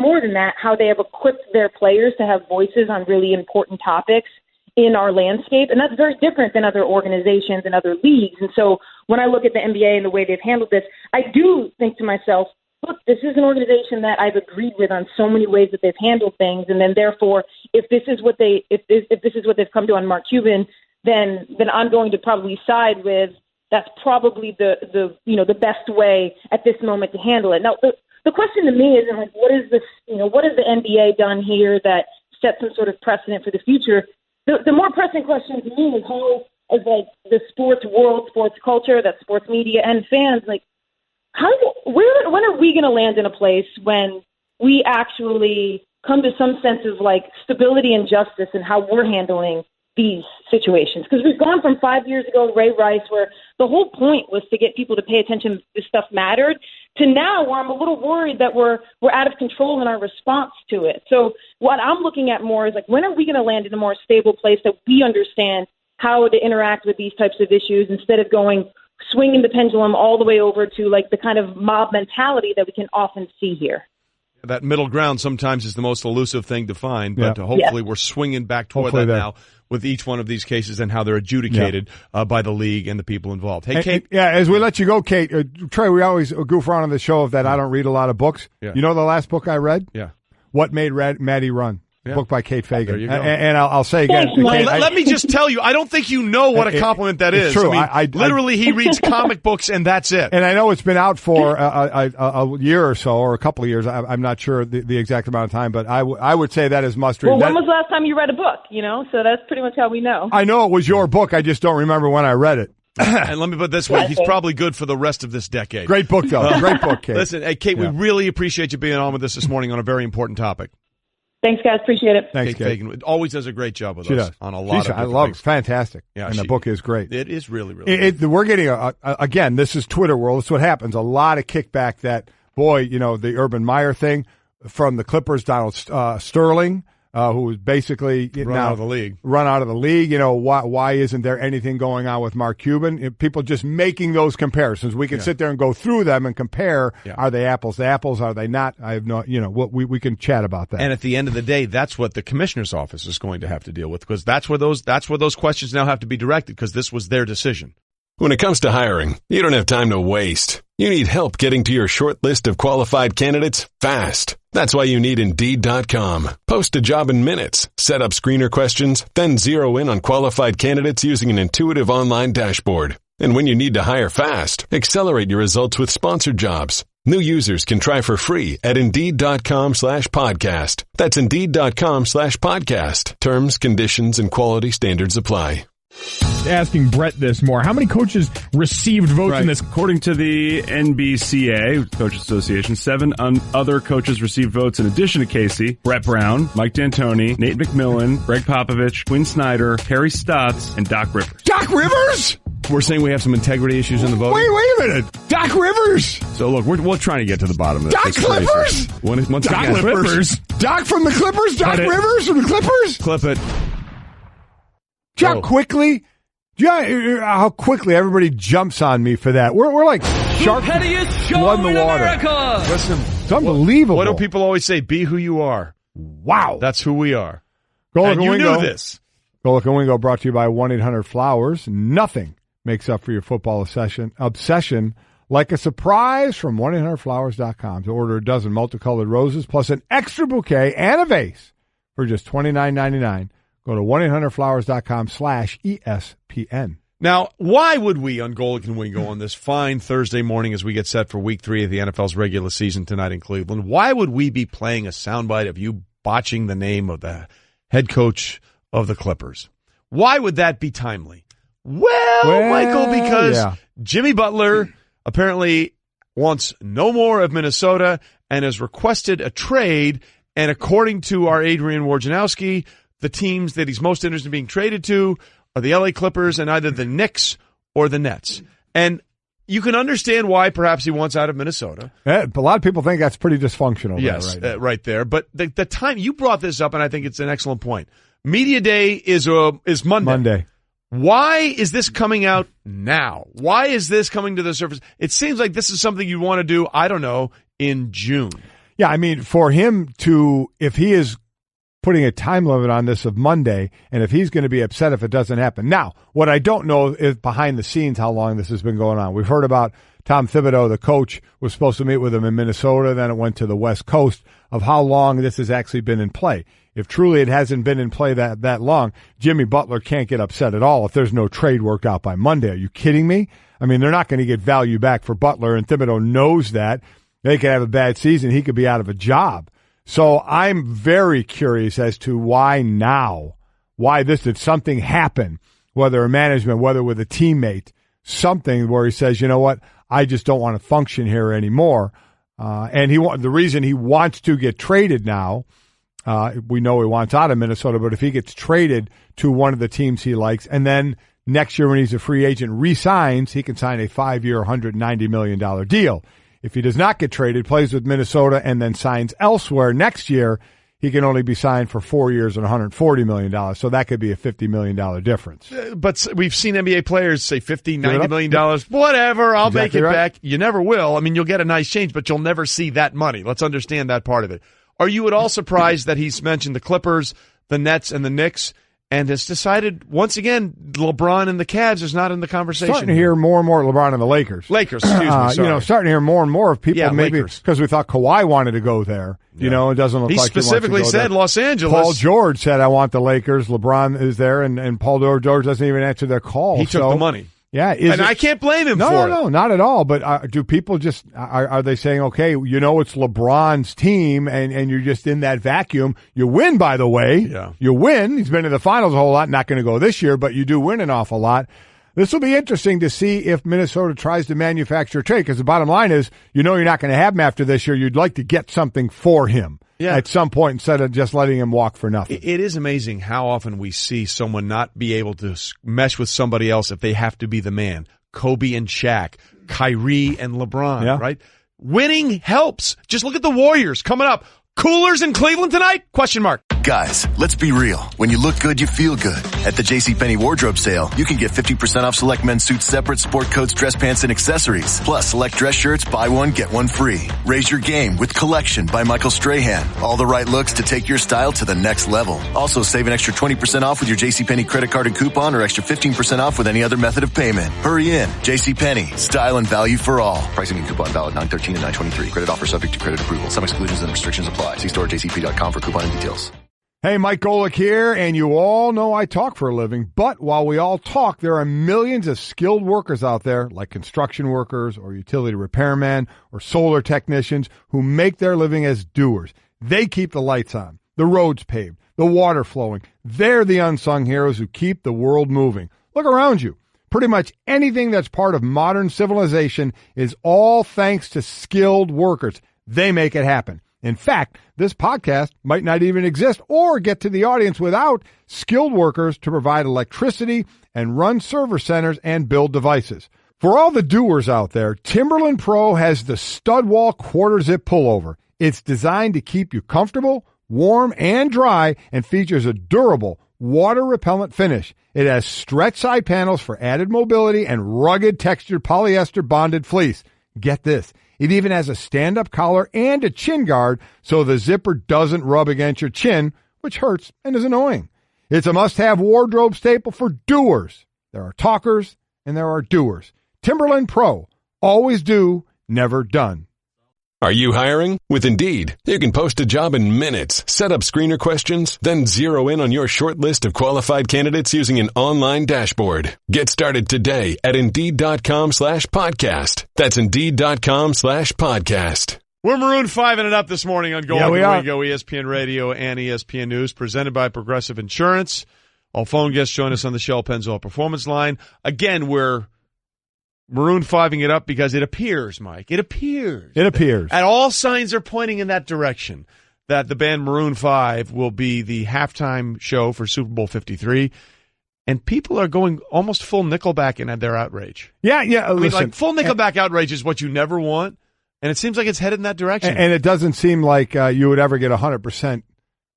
more than that, how they have equipped their players to have voices on really important topics in our landscape. And that's very different than other organizations and other leagues. And so when I look at the NBA and the way they've handled this, I do think to myself, look, this is an organization that I've agreed with on so many ways that they've handled things. And then therefore, if this is what they've come to on Mark Cuban, then I'm going to probably side with, that's probably the best way at this moment to handle it. Now, the question to me isn't like, what is the NBA done here that sets some sort of precedent for the future? The more pressing question to me is how, as like the sports world, sports culture, that sports media and fans, like, when are we going to land in a place when we actually come to some sense of like stability and justice in how we're handling these situations? Because we've gone from 5 years ago, Ray Rice, where the whole point was to get people to pay attention, this stuff mattered, to now where I'm a little worried that we're out of control in our response to it. So what I'm looking at more is like, when are we going to land in a more stable place that we understand how to interact with these types of issues, instead of swinging the pendulum all the way over to like the kind of mob mentality that we can often see here. That middle ground sometimes is the most elusive thing to find, but hopefully we're swinging back toward that now with each one of these cases and how they're adjudicated by the league and the people involved. Hey, Kate. As we let you go, Kate, Trey, we always goof around on the show of that I don't read a lot of books. Yeah. You know the last book I read? Yeah. What Made Maddie Run. Book by Kate Fagan. There you go. And I'll say again. Let me just tell you, I don't think you know what a compliment that is. It's true. I mean, literally, he reads comic books and that's it. And I know it's been out for a year or so, or a couple of years. I'm not sure the exact amount of time, but I would say that is must read. Well, when was the last time you read a book? So that's pretty much how we know. I know it was your book. I just don't remember when I read it. And let me put it this way, he's probably good for the rest of this decade. Great book, though. Great book, Kate. Listen, hey, Kate, we really appreciate you being on with us this morning on a very important topic. Thanks, guys. Appreciate it. Thanks, Kate Fagan always does a great job with us does. On a lot of I love things. It. Fantastic. Yeah, and the book is great. It is really, really good. We're getting, again, this is Twitter world. This is what happens. A lot of kickback that, the Urban Meyer thing from the Clippers, Donald Sterling, who was basically run out of the league. Why isn't there anything going on with Mark Cuban? People just making those comparisons. We can sit there and go through them and compare. Yeah. Are they apples to apples? Are they not? I have no. We can chat about that. And at the end of the day, that's what the commissioner's office is going to have to deal with, because that's where those questions now have to be directed, because this was their decision. When it comes to hiring, you don't have time to waste. You need help getting to your short list of qualified candidates fast. That's why you need Indeed.com. Post a job in minutes, set up screener questions, then zero in on qualified candidates using an intuitive online dashboard. And when you need to hire fast, accelerate your results with sponsored jobs. New users can try for free at Indeed.com/podcast. That's Indeed.com/podcast. Terms, conditions, and quality standards apply. Asking Brett this more. How many coaches received votes in this? According to the NBCA, Coaches Association, 7 other coaches received votes in addition to Casey: Brett Brown, Mike D'Antoni, Nate McMillan, Greg Popovich, Quinn Snyder, Harry Stotts, and Doc Rivers. Doc Rivers? We're saying we have some integrity issues in the vote. Wait a minute. Doc Rivers? So look, we're trying to get to the bottom of this. Doc Clippers? Doc Clippers? Doc from the Clippers? Doc Rivers from the Clippers? Clip it. Do you know how quickly? Do you know how quickly everybody jumps on me for that? We're like shark blood in the water. America. Listen, it's unbelievable. What do people always say? Be who you are. Wow. That's who we are. Golic and you Wingo. knew this. Golic and Wingo brought to you by 1-800-Flowers. Nothing makes up for your football obsession like a surprise from 1-800-Flowers.com. To order a dozen multicolored roses plus an extra bouquet and a vase for just $29.99. Go to 1-800-Flowers.com/ESPN. Now, why would we on Golic and Wingo on this fine Thursday morning as we get set for Week 3 of the NFL's regular season tonight in Cleveland, why would we be playing a soundbite of you botching the name of the head coach of the Clippers? Why would that be timely? Well, Michael, because Jimmy Butler apparently wants no more of Minnesota and has requested a trade, and according to our Adrian Wojnarowski, the teams that he's most interested in being traded to are the LA Clippers and either the Knicks or the Nets. And you can understand why perhaps he wants out of Minnesota. A lot of people think that's pretty dysfunctional. Yes, right there. But the time you brought this up, and I think it's an excellent point. Media Day is Monday. Why is this coming out now? Why is this coming to the surface? It seems like this is something you want to do, I don't know, in June. Yeah, I mean, for him to, if he is putting a time limit on this of Monday, and if he's going to be upset if it doesn't happen. Now, what I don't know is behind the scenes how long this has been going on. We've heard about Tom Thibodeau, the coach, was supposed to meet with him in Minnesota, then it went to the West Coast, of how long this has actually been in play. If truly it hasn't been in play that long, Jimmy Butler can't get upset at all if there's no trade worked out by Monday. Are you kidding me? I mean, they're not going to get value back for Butler, and Thibodeau knows that. They could have a bad season. He could be out of a job. So I'm very curious as to why now, did something happen, whether in management, whether with a teammate, something where he says, you know what, I just don't want to function here anymore. And the reason he wants to get traded now, we know he wants out of Minnesota, but if he gets traded to one of the teams he likes, and then next year when he's a free agent re-signs, he can sign a 5-year, $190 million deal. If he does not get traded, plays with Minnesota, and then signs elsewhere next year, he can only be signed for 4 years and $140 million. So that could be a $50 million difference. But we've seen NBA players say $50, $90 million. Whatever, I'll make it back. You never will. I mean, you'll get a nice change, but you'll never see that money. Let's understand that part of it. Are you at all surprised that he's mentioned the Clippers, the Nets, and the Knicks, and has decided, once again, LeBron and the Cavs is not in the conversation? Starting to hear more and more LeBron and the Lakers. Excuse me, sorry. Starting to hear more and more of people, maybe because we thought Kawhi wanted to go there. You know, it doesn't look like he specifically said Los Angeles. Paul George said, I want the Lakers. LeBron is there, and Paul George doesn't even answer their call. He took the money. Yeah, and I can't blame him for it. No, not at all. But do people just are they saying, okay, you know, it's LeBron's team, and you're just in that vacuum? You win, by the way. Yeah, you win. He's been to the finals a whole lot. Not going to go this year, but you do win an awful lot. This will be interesting to see if Minnesota tries to manufacture a trade, because the bottom line is, you know, you're not going to have him after this year. You'd like to get something for him. Yeah. At some point, instead of just letting him walk for nothing. It is amazing how often we see someone not be able to mesh with somebody else if they have to be the man. Kobe and Shaq, Kyrie and LeBron, right? Winning helps. Just look at the Warriors coming up. Coolers in Cleveland tonight? ? Guys, let's be real. When you look good, you feel good. At the JCPenney wardrobe sale, you can get 50% off select men's suits, separate sport coats, dress pants, and accessories. Plus, select dress shirts, buy one, get one free. Raise your game with Collection by Michael Strahan. All the right looks to take your style to the next level. Also, save an extra 20% off with your JCPenney credit card and coupon, or extra 15% off with any other method of payment. Hurry in. JCPenney. Style and value for all. Pricing and coupon valid 9/13 and 9/23. Credit offer subject to credit approval. Some exclusions and restrictions apply. See store at jcp.com for coupon and details. Hey, Mike Golic here, and you all know I talk for a living, but while we all talk, there are millions of skilled workers out there, like construction workers or utility repairmen or solar technicians, who make their living as doers. They keep the lights on, the roads paved, the water flowing. They're the unsung heroes who keep the world moving. Look around you. Pretty much anything that's part of modern civilization is all thanks to skilled workers. They make it happen. In fact, this podcast might not even exist or get to the audience without skilled workers to provide electricity and run server centers and build devices. For all the doers out there, Timberland Pro has the stud wall quarter zip pullover. It's designed to keep you comfortable, warm, and dry, and features a durable, water-repellent finish. It has stretch side panels for added mobility and rugged textured polyester bonded fleece. Get this. It even has a stand-up collar and a chin guard so the zipper doesn't rub against your chin, which hurts and is annoying. It's a must-have wardrobe staple for doers. There are talkers and there are doers. Timberland Pro. Always do, never done. Are you hiring? With Indeed, you can post a job in minutes, set up screener questions, then zero in on your short list of qualified candidates using an online dashboard. Get started today at Indeed.com/podcast. That's Indeed.com/podcast. We're Maroon 5-ing it up this morning on Golic we and are. Wingo, ESPN Radio and ESPN News, presented by Progressive Insurance. All phone guests join us on the Shell Pennzoil Performance Line. Again, we're Maroon 5-ing it up because it appears, Mike, it appears. And all signs are pointing in that direction, that the band Maroon 5 will be the halftime show for Super Bowl 53. And people are going almost full Nickelback in their outrage. Yeah. I mean, Listen, like full Nickelback outrage is what you never want. And it seems like it's headed in that direction. and it doesn't seem like you would ever get 100%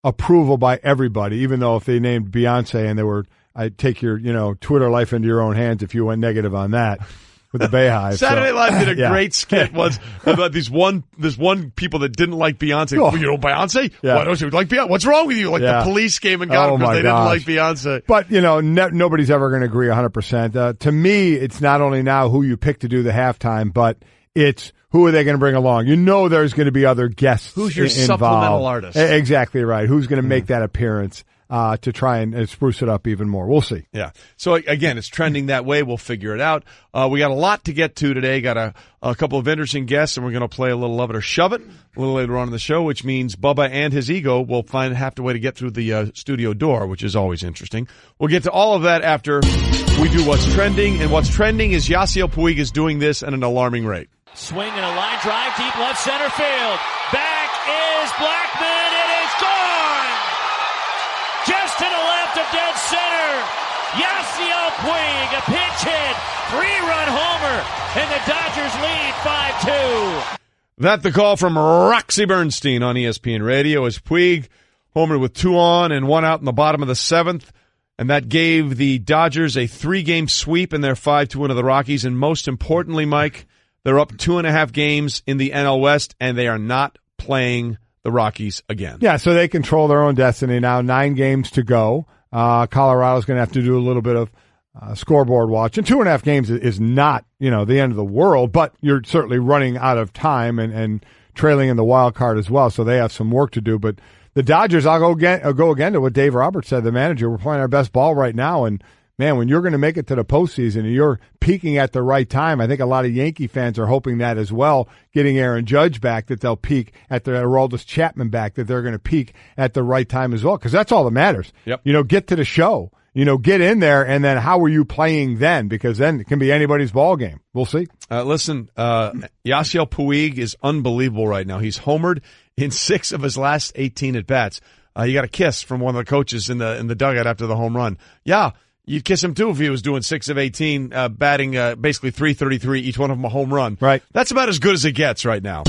approval by everybody, even though if they named Beyonce and they were, I'd take your, Twitter life into your own hands if you went negative on that. With the Bayhive. Saturday Night Live did a great skit once about this one people that didn't like Beyonce. Oh. You know Beyonce? Yeah. Why don't you like Beyonce? What's wrong with you? Like the police came and got them because they didn't like Beyonce. But, nobody's ever going to agree 100%. To me, it's not only now who you pick to do the halftime, but it's who are they going to bring along? There's going to be other guests Who's your involved. supplemental artist? Exactly right. Who's going to make that appearance? To try and spruce it up even more. We'll see. Yeah. So, again, it's trending that way. We'll figure it out. We got a lot to get to today. Got a couple of interesting guests, and we're going to play a little Love It or Shove It a little later on in the show, which means Bubba and his ego will have to wait to get through the studio door, which is always interesting. We'll get to all of that after we do What's Trending. And what's trending is Yasiel Puig is doing this at an alarming rate. Swing and a line drive deep left center field. Back is Blackman. It is gone! Just to the left of dead center, Yasiel Puig, a pinch hit, 3-run homer, and the Dodgers lead 5-2. That the call from Roxy Bernstein on ESPN Radio as Puig homered with 2 on and 1 out in the bottom of the 7th, and that gave the Dodgers a 3-game sweep in their 5-2 win of the Rockies, and most importantly, Mike, they're up 2.5 games in the NL West, and they are not playing the Rockies again. Yeah, so they control their own destiny now. 9 games to go. Colorado's going to have to do a little bit of scoreboard watch. And 2.5 games is not, the end of the world, but you're certainly running out of time and trailing in the wild card as well. So they have some work to do. But the Dodgers, I'll go again to what Dave Roberts said, the manager. We're playing our best ball right now, and man, when you're going to make it to the postseason and you're peaking at the right time, I think a lot of Yankee fans are hoping that as well, getting Aaron Judge back, that they'll peak at the Aroldis Chapman back, that they're going to peak at the right time as well, because that's all that matters. Yep. Get to the show, get in there, and then how are you playing then? Because then it can be anybody's ball game. We'll see. Listen, Yasiel Puig is unbelievable right now. He's homered in 6 of his last 18 at-bats. You got a kiss from one of the coaches in the dugout after the home run. Yeah. You'd kiss him, too, if he was doing 6 of 18, batting basically .333, each one of them a home run. Right. That's about as good as it gets right now.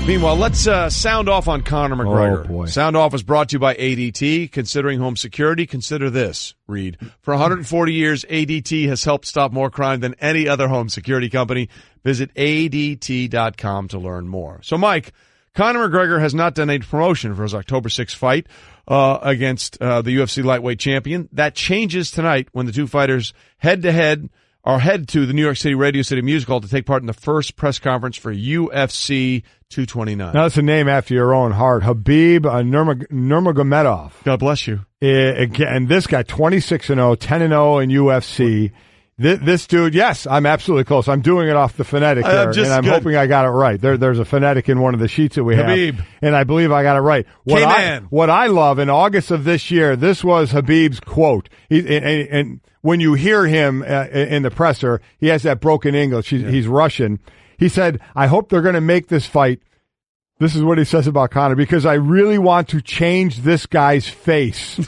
Meanwhile, let's sound off on Conor McGregor. Oh, boy. Sound off is brought to you by ADT. Considering home security, consider this, Reed. For 140 years, ADT has helped stop more crime than any other home security company. Visit ADT.com to learn more. So, Mike, Conor McGregor has not done a promotion for his October 6th fight against the UFC lightweight champion. That changes tonight when the two fighters head-to-head head to the New York City Radio City Music Hall to take part in the first press conference for UFC 229. Now, that's a name after your own heart. Habib Nurmagomedov. God bless you. And this guy, 26-0, 10-0 in UFC. This dude, yes, I'm absolutely close. I'm doing it off the phonetic there, and I'm hoping I got it right. There's a phonetic in one of the sheets that we Habib. have, and I believe I got it right. What I love, in August of this year, this was Habib's quote. And when you hear him in the presser, he has that broken English. He's Russian. He said, I hope they're going to make this fight. This is what he says about Conor, because I really want to change this guy's face.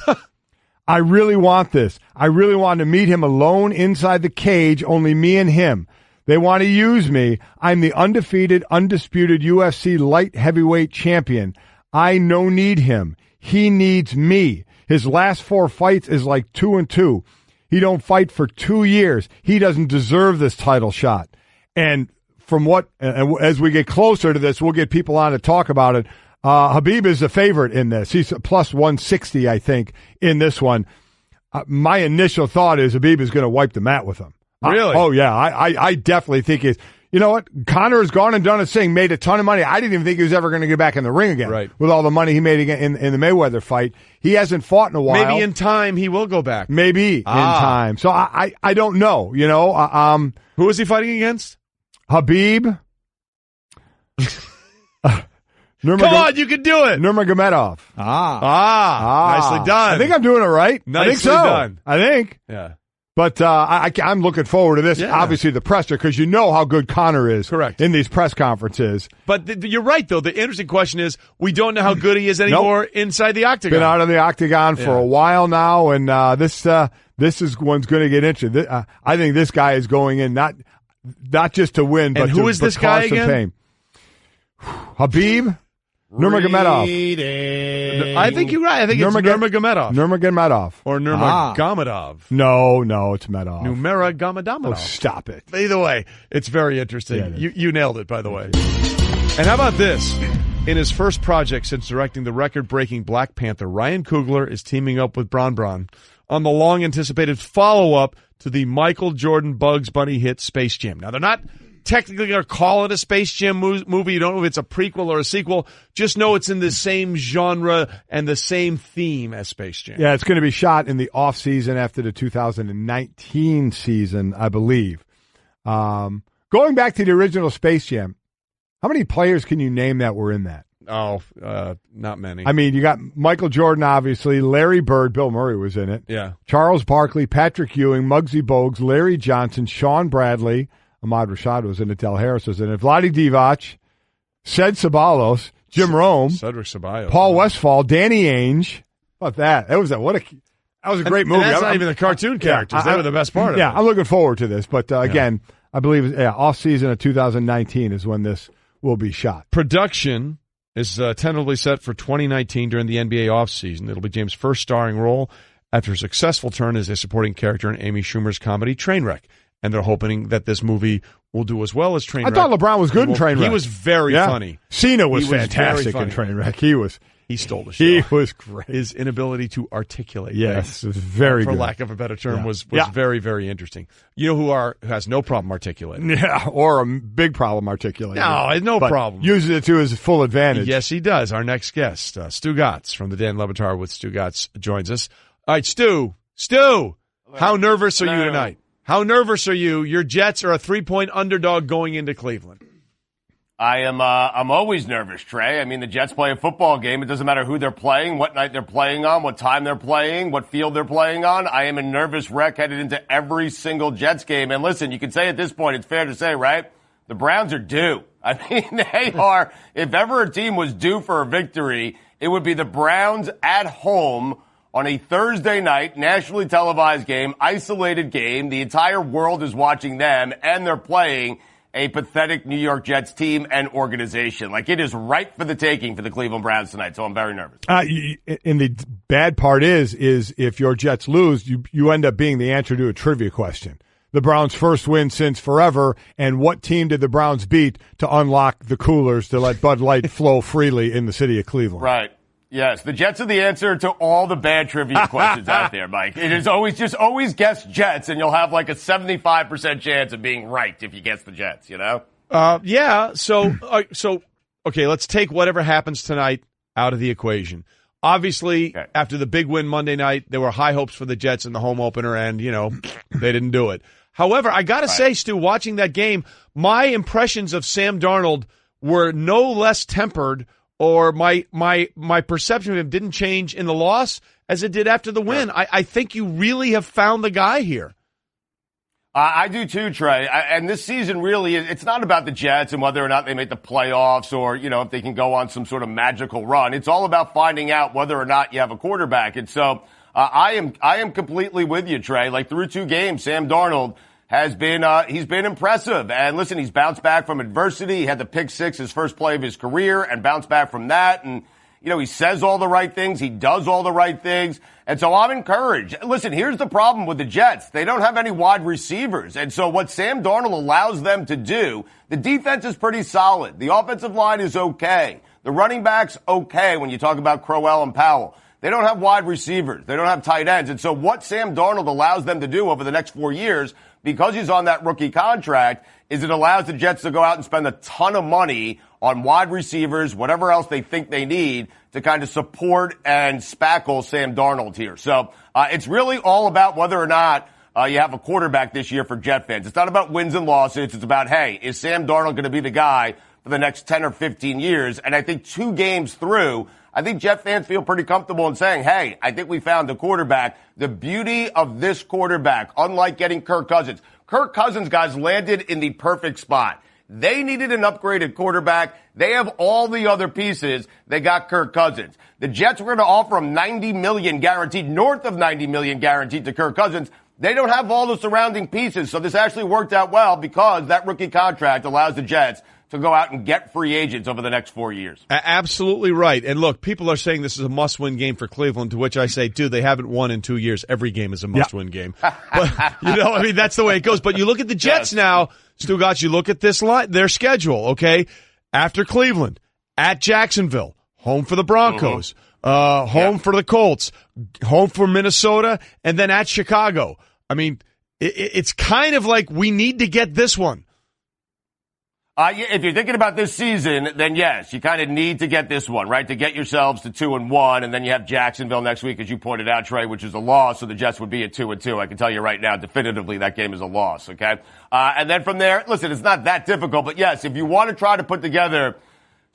I really want this. I really want to meet him alone inside the cage, only me and him. They want to use me. I'm the undefeated, undisputed UFC light heavyweight champion. I no need him. He needs me. His last 4 fights is like 2-2. He don't fight for 2 years. He doesn't deserve this title shot. And from what, as we get closer to this, we'll get people on to talk about it. Habib is a favorite in this. He's plus 160, I think, in this one. My initial thought is Habib is going to wipe the mat with him. Really? Oh, yeah. I definitely think he's. You know what? Conor has gone and done his thing, made a ton of money. I didn't even think he was ever going to get back in the ring again. Right. With all the money he made in the Mayweather fight. He hasn't fought in a while. Maybe in time he will go back. Maybe in time. So I don't know. You know. Who is he fighting against? Habib. Come on, you can do it. Nurmagomedov. Nicely done. I think I'm doing it right. Nicely I think so. done. I think. Yeah. But I'm looking forward to this. Yeah. Obviously, the presser, because you know how good Conor is. Correct. In these press conferences. But you're right, though. The interesting question is, we don't know how good he is anymore inside the octagon. Been out of the octagon for a while now, and this is one's going to get interesting. I think this guy is going in not just to win, but and who is this guy again? Pain. Habib Nurmagomedov. I think you're right. I think it's Nurmagomedov. Nurmagomedov. Or Nurmagomedov. No, it's Medov. Nurmagomedov. Oh, stop it. Either way, it's very interesting. Yeah, you nailed it, by the way. And how about this? In his first project since directing the record-breaking Black Panther, Ryan Coogler is teaming up with Bron on the long-anticipated follow-up to the Michael Jordan Bugs Bunny hit Space Jam. Now, they're not technically going to call it a Space Jam movie. You don't know if it's a prequel or a sequel. Just know it's in the same genre and the same theme as Space Jam. Yeah, it's going to be shot in the off-season after the 2019 season, I believe. Going back to the original Space Jam, how many players can you name that were in that? Oh, not many. I mean, you got Michael Jordan, obviously, Larry Bird, Bill Murray was in it. Yeah. Charles Barkley, Patrick Ewing, Muggsy Bogues, Larry Johnson, Sean Bradley, Ahmad Rashad was in it, Del Harris was in it, Vlade Divac, Ced Ceballos, Jim Rome, Cedric Ceballos, Paul Westphal, Danny Ainge. How about that? That was a great movie. And that's not even the cartoon characters. They were the best part of it. Yeah, I'm looking forward to this. But again, I believe off-season of 2019 is when this will be shot. Production is tentatively set for 2019 during the NBA offseason. It'll be James' first starring role after a successful turn as a supporting character in Amy Schumer's comedy Trainwreck. And they're hoping that this movie will do as well as Trainwreck. I thought LeBron was good in Trainwreck. He was very funny. Cena was fantastic in Trainwreck. He stole the show. He was great. His inability to articulate things, it was very for good. lack of a better term, was very, very interesting. You know who has no problem articulating? Yeah, or a big problem articulating. No problem. Uses it to his full advantage. Yes, he does. Our next guest, Stugotz from the Dan Le Batard with Stugotz, joins us. All right, Stu, how nervous are you tonight? How nervous are you? Your Jets are a 3-point underdog going into Cleveland. I'm always nervous, Trey. I mean, the Jets play a football game. It doesn't matter who they're playing, what night they're playing on, what time they're playing, what field they're playing on. I am a nervous wreck headed into every single Jets game. And listen, you can say at this point, it's fair to say, right? The Browns are due. I mean, they are, if ever a team was due for a victory, it would be the Browns at home on a Thursday night, nationally televised game, isolated game. The entire world is watching them, and they're playing a pathetic New York Jets team and organization. Like, it is ripe for the taking for the Cleveland Browns tonight, so I'm very nervous. And the bad part is if your Jets lose, you end up being the answer to a trivia question. The Browns' first win since forever, and what team did the Browns beat to unlock the coolers to let Bud Light flow freely in the city of Cleveland? Right. Yes, the Jets are the answer to all the bad trivia questions out there, Mike. It is always guess Jets, and you'll have like a 75% chance of being right if you guess the Jets, you know? Yeah. So okay, let's take whatever happens tonight out of the equation. Obviously, after the big win Monday night, there were high hopes for the Jets in the home opener, and, they didn't do it. However, I got to say, Stu, watching that game, my impressions of Sam Darnold were no less tempered, or my perception of him didn't change in the loss as it did after the win. I think you really have found the guy here. I do too, Trey. And this season really, it's not about the Jets and whether or not they make the playoffs or, if they can go on some sort of magical run. It's all about finding out whether or not you have a quarterback. And so I am completely with you, Trey. Like through 2 games, Sam Darnold has been, he's been impressive. And listen, he's bounced back from adversity. He had the pick 6 his first play of his career and bounced back from that. And, he says all the right things. He does all the right things. And so I'm encouraged. Listen, here's the problem with the Jets. They don't have any wide receivers. And so what Sam Darnold allows them to do, the defense is pretty solid. The offensive line is okay. The running back's okay when you talk about Crowell and Powell. They don't have wide receivers. They don't have tight ends. And so what Sam Darnold allows them to do over the next 4 years, because he's on that rookie contract, is it allows the Jets to go out and spend a ton of money on wide receivers, whatever else they think they need to kind of support and spackle Sam Darnold here. So it's really all about whether or not you have a quarterback this year for Jet fans. It's not about wins and losses. It's about, hey, is Sam Darnold going to be the guy for the next 10 or 15 years? And I think 2 games through, I think Jet fans feel pretty comfortable in saying, hey, I think we found the quarterback. The beauty of this quarterback, unlike getting Kirk Cousins, guys, landed in the perfect spot. They needed an upgraded quarterback. They have all the other pieces. They got Kirk Cousins. The Jets were going to offer him $90 million guaranteed, north of $90 million guaranteed to Kirk Cousins. They don't have all the surrounding pieces. So this actually worked out well because that rookie contract allows the Jets to go out and get free agents over the next 4 years. Absolutely right. And look, people are saying this is a must-win game for Cleveland, to which I say, dude, they haven't won in 2 years. Every game is a must-win game. But, that's the way it goes. But you look at the Jets now, Stugotz, you look at this line, their schedule, okay? After Cleveland, at Jacksonville, home for the Broncos, home for the Colts, home for Minnesota, and then at Chicago. I mean, it's kind of like we need to get this one. If you're thinking about this season, then yes, you kind of need to get this one, right? To get yourselves to 2-1, and then you have Jacksonville next week, as you pointed out, Trey, which is a loss, so the Jets would be at 2-2. I can tell you right now, definitively, that game is a loss, okay? And then from there, listen, it's not that difficult, but yes, if you want to try to put together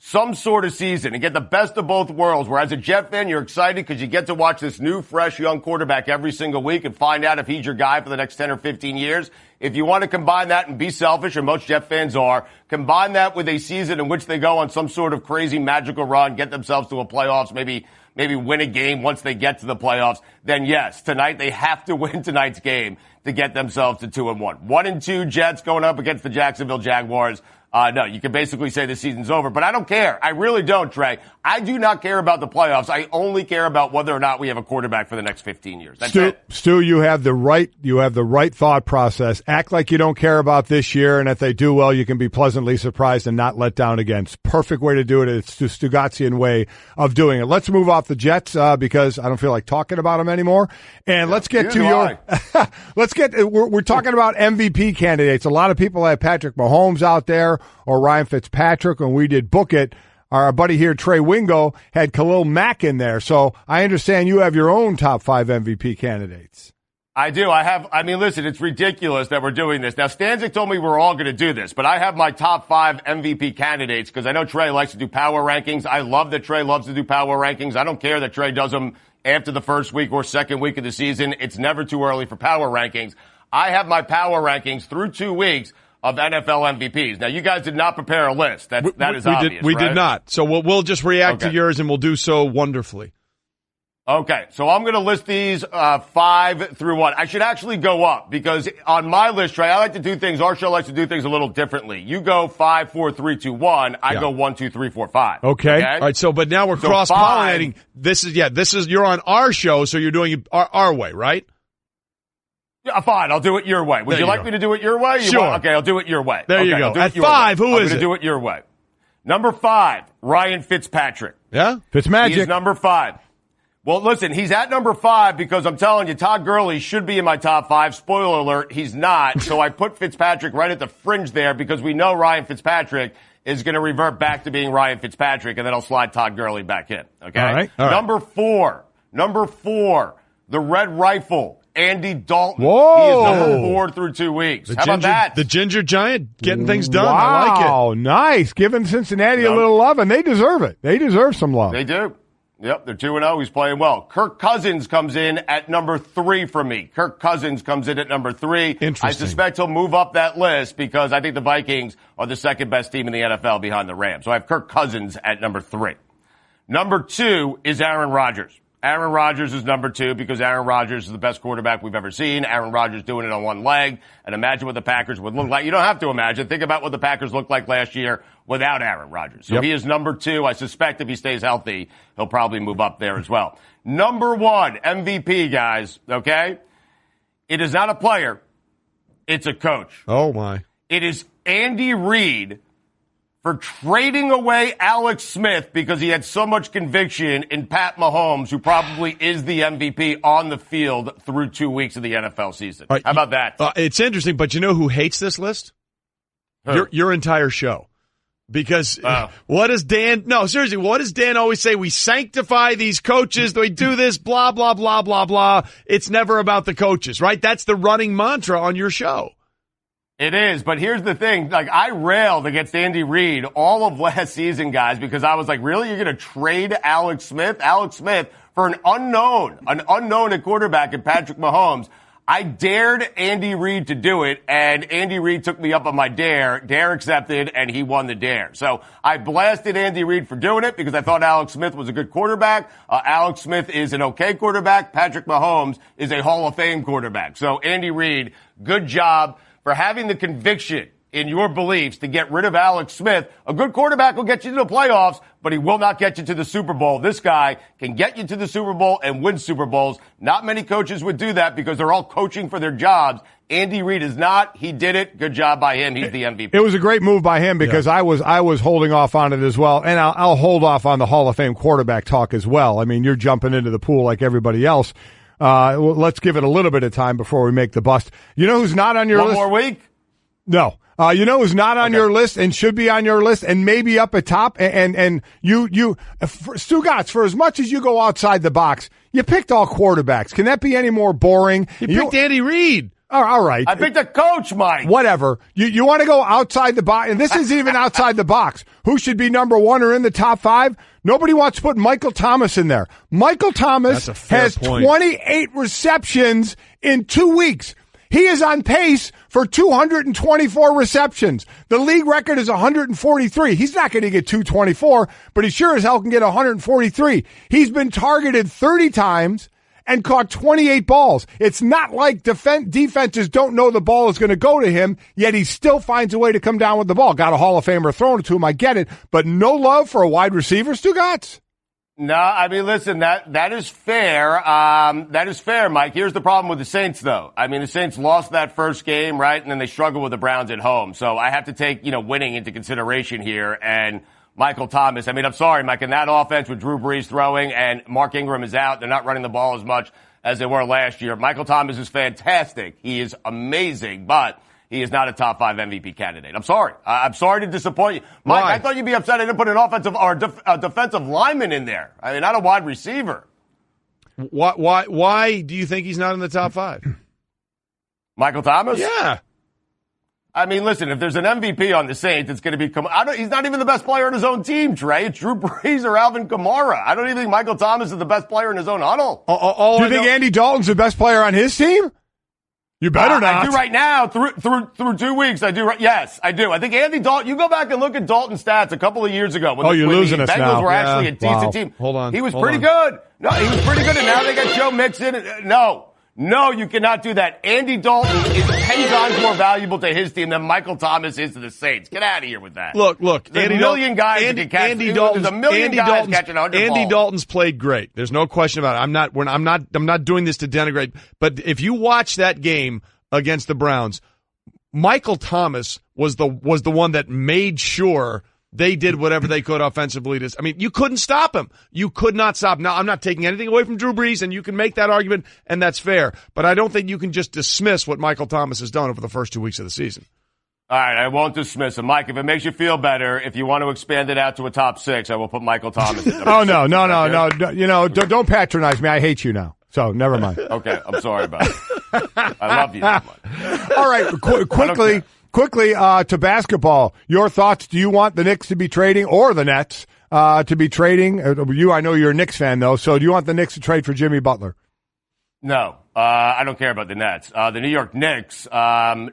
some sort of season and get the best of both worlds, where as a Jet fan, you're excited because you get to watch this new, fresh, young quarterback every single week and find out if he's your guy for the next 10 or 15 years. If you want to combine that and be selfish, and most Jet fans are, combine that with a season in which they go on some sort of crazy magical run, get themselves to a playoffs, maybe win a game once they get to the playoffs, then yes, tonight they have to win tonight's game to get themselves to 2-1. 1-2 Jets going up against the Jacksonville Jaguars. No, you can basically say the season's over, but I don't care. I really don't, Trey. I do not care about the playoffs. I only care about whether or not we have a quarterback for the next 15 years. That's it. Stu, you have the right thought process. Act like you don't care about this year, and if they do well, you can be pleasantly surprised and not let down again. It's perfect way to do it. It's the Stugotzian way of doing it. Let's move off the Jets, because I don't feel like talking about them anymore. And let's get to your, we're talking about MVP candidates. A lot of people have Patrick Mahomes out there, or Ryan Fitzpatrick. When we did Book It, our buddy here, Trey Wingo, had Khalil Mack in there. So I understand you have your own top 5 MVP candidates. I do. Listen, it's ridiculous that we're doing this. Now, Stanzik told me we're all going to do this, but I have my top 5 MVP candidates because I know Trey likes to do power rankings. I love that Trey loves to do power rankings. I don't care that Trey does them after the first week or second week of the season. It's never too early for power rankings. I have my power rankings through 2 weeks of NFL MVPs. Now, you guys did not prepare a list. That is obvious, We right? did not. So we'll just react to yours, and we'll do so wonderfully. Okay, so I'm going to list these 5 through 1. I should actually go up because on my list, Trey, I like to do things, our show likes to do things a little differently. You go 5, 4, 3, 2, 1. I go 1, 2, 3, 4, 5. Okay. All right. So, but now we're cross-pollinating. This is, you're on our show, so you're doing it our way, right? Yeah, fine. I'll do it your way. Would you like me to do it your way? Sure. Okay, I'll do it your way. There you go. At 5, who is it? I'm going to do it your way. Number 5, Ryan Fitzpatrick. Yeah? Fitzmagic. He's number 5. Well, listen, he's at number 5 because I'm telling you, Todd Gurley should be in my top 5. Spoiler alert, he's not. So I put Fitzpatrick right at the fringe there because we know Ryan Fitzpatrick is going to revert back to being Ryan Fitzpatrick, and then I'll slide Todd Gurley back in. Okay? All right. Number four, the Red Rifle, Andy Dalton. Whoa. He is number 4 through 2 weeks. How about that? The Ginger Giant getting things done. Wow, I like it. Wow, nice. Giving Cincinnati a little love, and they deserve it. They deserve some love. They do. Yep, they're 2-0. He's playing well. Kirk Cousins comes in at number 3 for me. Kirk Cousins comes in at number 3. Interesting. I suspect he'll move up that list because I think the Vikings are the second best team in the NFL behind the Rams. So I have Kirk Cousins at number 3. Number 2 is Aaron Rodgers. Aaron Rodgers is number 2 because Aaron Rodgers is the best quarterback we've ever seen. Aaron Rodgers doing it on one leg. And imagine what the Packers would look like. You don't have to imagine. Think about what the Packers looked like last year without Aaron Rodgers. So he is number 2. I suspect if he stays healthy, he'll probably move up there as well. Number 1, MVP, guys, okay? It is not a player. It's a coach. Oh, my. It is Andy Reid for trading away Alex Smith because he had so much conviction in Pat Mahomes, who probably is the MVP on the field through 2 weeks of the NFL season. How about that? It's interesting, but you know who hates this list? Your entire show. Because what does Dan always say? We sanctify these coaches. We do this, blah, blah, blah, blah, blah. It's never about the coaches, right? That's the running mantra on your show. It is, but here's the thing. Like, I railed against Andy Reid all of last season, guys, because I was like, really? You're going to trade Alex Smith? Alex Smith for an unknown at quarterback in Patrick Mahomes. I dared Andy Reid to do it, and Andy Reid took me up on my dare. Dare accepted, and he won the dare. So I blasted Andy Reid for doing it because I thought Alex Smith was a good quarterback. Alex Smith is an okay quarterback. Patrick Mahomes is a Hall of Fame quarterback. So Andy Reid, good job for having the conviction in your beliefs to get rid of Alex Smith. A good quarterback will get you to the playoffs, but he will not get you to the Super Bowl. This guy can get you to the Super Bowl and win Super Bowls. Not many coaches would do that because they're all coaching for their jobs. Andy Reid is not. He did it. Good job by him. He's the MVP. It was a great move by him because I was holding off on it as well, and I'll hold off on the Hall of Fame quarterback talk as well. I mean, you're jumping into the pool like everybody else. Let's give it a little bit of time before we make the bust. You know who's not on your list? One more week? No. You know who's not on your list and should be on your list and maybe up at top? And Stugotz, for as much as you go outside the box, you picked all quarterbacks. Can that be any more boring? You picked Andy Reid. All right. I picked a coach, Mike. Whatever. You want to go outside the box, and this isn't even outside the box. Who should be number 1 or in the top 5? Nobody wants to put Michael Thomas in there. Michael Thomas has 28 receptions in 2 weeks. He is on pace for 224 receptions. The league record is 143. He's not going to get 224, but he sure as hell can get 143. He's been targeted 30 times and caught 28 balls. It's not like defenses don't know the ball is going to go to him, yet he still finds a way to come down with the ball. Got a Hall of Famer throwing it to him, I get it, but no love for a wide receiver, Stugotz? No, I mean, listen, that is fair. That is fair, Mike. Here's the problem with the Saints, though. I mean, the Saints lost that first game, right? And then they struggled with the Browns at home. So I have to take, winning into consideration here. And Michael Thomas, I mean, I'm sorry, Mike, in that offense with Drew Brees throwing and Mark Ingram is out, they're not running the ball as much as they were last year. Michael Thomas is fantastic. He is amazing, but he is not a top 5 MVP candidate. I'm sorry. I'm sorry to disappoint you. Mike, I thought you'd be upset I didn't put an offensive or defensive lineman in there. I mean, not a wide receiver. Why do you think he's not in the top 5? Michael Thomas? Yeah. I mean, listen, if there's an MVP on the Saints, it's going to be he's not even the best player on his own team, Trey. It's Drew Brees or Alvin Kamara. I don't even think Michael Thomas is the best player in his own huddle. Do you think Andy Dalton's the best player on his team? You better not. I do right now through 2 weeks. I do. Yes, I do. I think Andy Dalton. You go back and look at Dalton's stats a couple of years ago when the Bengals were actually a decent team. Hold on. He was pretty good. No, he was pretty good, and now they got Joe Mixon. No, you cannot do that. Andy Dalton is 10 times more valuable to his team than Michael Thomas is to the Saints. Get out of here with that. Look. There's a million guys that can catch. There's a million guys catching 100 balls. Andy Dalton's played great. There's no question about it. I'm not doing this to denigrate. But if you watch that game against the Browns, Michael Thomas was the one that made sure they did whatever they could offensively. I mean, you couldn't stop him. You could not stop him. Now, I'm not taking anything away from Drew Brees, and you can make that argument, and that's fair. But I don't think you can just dismiss what Michael Thomas has done over the first 2 weeks of the season. All right, I won't dismiss him. Mike, if it makes you feel better, if you want to expand it out to a top 6, I will put Michael Thomas at number 6. No. You know, don't patronize me. I hate you now. So never mind. Okay, I'm sorry about it. I love you. All right, quickly to basketball. Your thoughts? Do you want the Knicks to be trading or the Nets to be trading? I know you're a Knicks fan though. So do you want the Knicks to trade for Jimmy Butler? No, I don't care about the Nets. The New York Knicks, no,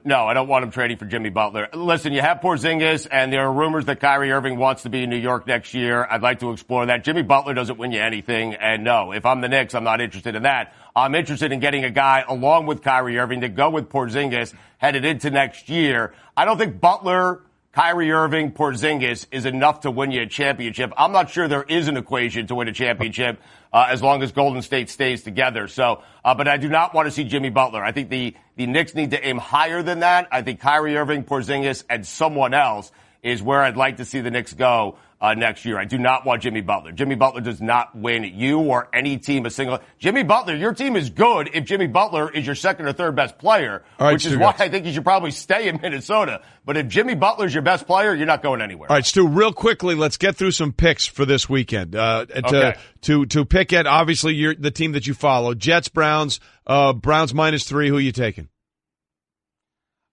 I don't want them trading for Jimmy Butler. Listen, you have Porzingis, and there are rumors that Kyrie Irving wants to be in New York next year. I'd like to explore that. Jimmy Butler doesn't win you anything, and no, if I'm the Knicks, I'm not interested in that. I'm interested in getting a guy along with Kyrie Irving to go with Porzingis headed into next year. I don't think Butler, Kyrie Irving, Porzingis is enough to win you a championship. I'm not sure there is an equation to win a championship as long as Golden State stays together. So, but I do not want to see Jimmy Butler. I think the Knicks need to aim higher than that. I think Kyrie Irving, Porzingis, and someone else is where I'd like to see the Knicks go next year. I do not want Jimmy Butler. Jimmy Butler does not win you or any team a single. Jimmy Butler, your team is good if Jimmy Butler is your second or third best player, which is why I think you should probably stay in Minnesota. But if Jimmy Butler's your best player, you're not going anywhere. All right, Stu, real quickly, let's get through some picks for this weekend. To pick at, obviously, you're the team that you follow. Jets, Browns, Browns -3. Who are you taking?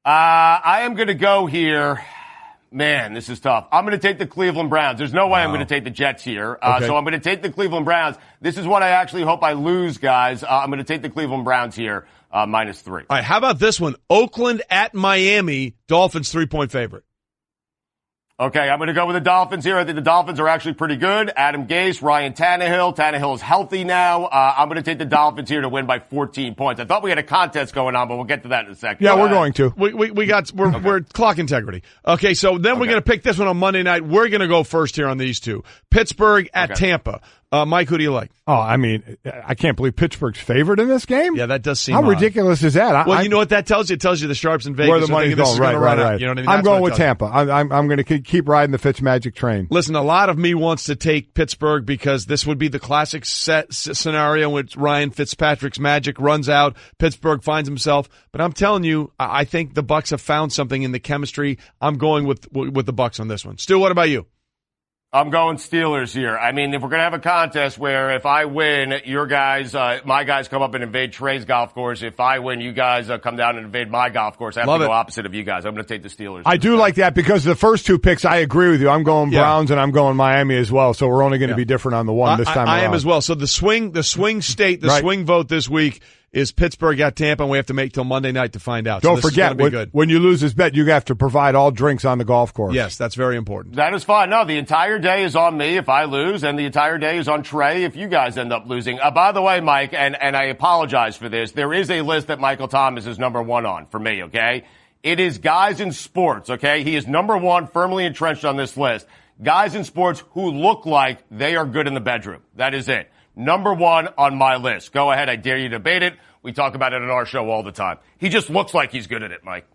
I am going to go here. Man, this is tough. I'm going to take the Cleveland Browns. There's no way I'm going to take the Jets here. So I'm going to take the Cleveland Browns. This is what I actually hope I lose, guys. I'm going to take the Cleveland Browns here, -3. All right, how about this one? Oakland at Miami, Dolphins 3-point favorite. Okay, I'm going to go with the Dolphins here. I think the Dolphins are actually pretty good. Adam Gase, Ryan Tannehill. Tannehill is healthy now. I'm going to take the Dolphins here to win by 14 points. I thought we had a contest going on, but we'll get to that in a second. Yeah, we're going to. We're clock integrity. Okay, so then we're going to pick this one on Monday night. We're going to go first here on these two. Pittsburgh at Tampa. Mike, who do you like? Oh, I mean, I can't believe Pittsburgh's favored in this game. Yeah, that does seem How odd. ridiculous is that? Well, you know what that tells you? It tells you the sharps in Vegas where the money's going. Right. You know what I mean? I'm going with Tampa. I'm going to keep riding the Fitzmagic train. Listen, a lot of me wants to take Pittsburgh because this would be the classic scenario in which Ryan Fitzpatrick's magic runs out. Pittsburgh finds himself. But I'm telling you, I think the Bucs have found something in the chemistry. I'm going with the Bucs on this one. Stu, what about you? I'm going Steelers here. I mean, if we're going to have a contest where if I win, your guys, my guys come up and invade Trey's golf course. If I win, you guys come down and invade my golf course. I have to go opposite of you guys. I'm going to take the Steelers. I do like that because the first two picks, I agree with you. I'm going Browns and I'm going Miami as well. So we're only going to be different on the one this time around. I am as well. So the swing state, swing vote this week is Pittsburgh at Tampa, and we have to make till Monday night to find out. Don't forget, when you lose this bet, you have to provide all drinks on the golf course. Yes, that's very important. That is fine. No, the entire day is on me if I lose, and the entire day is on Trey if you guys end up losing. By the way, Mike, and I apologize for this, there is a list that Michael Thomas is number one on for me, okay? It is guys in sports, okay? He is number one, firmly entrenched on this list. Guys in sports who look like they are good in the bedroom. That is it. Number one on my list. Go ahead. I dare you to debate it. We talk about it on our show all the time. He just looks like he's good at it, Mike.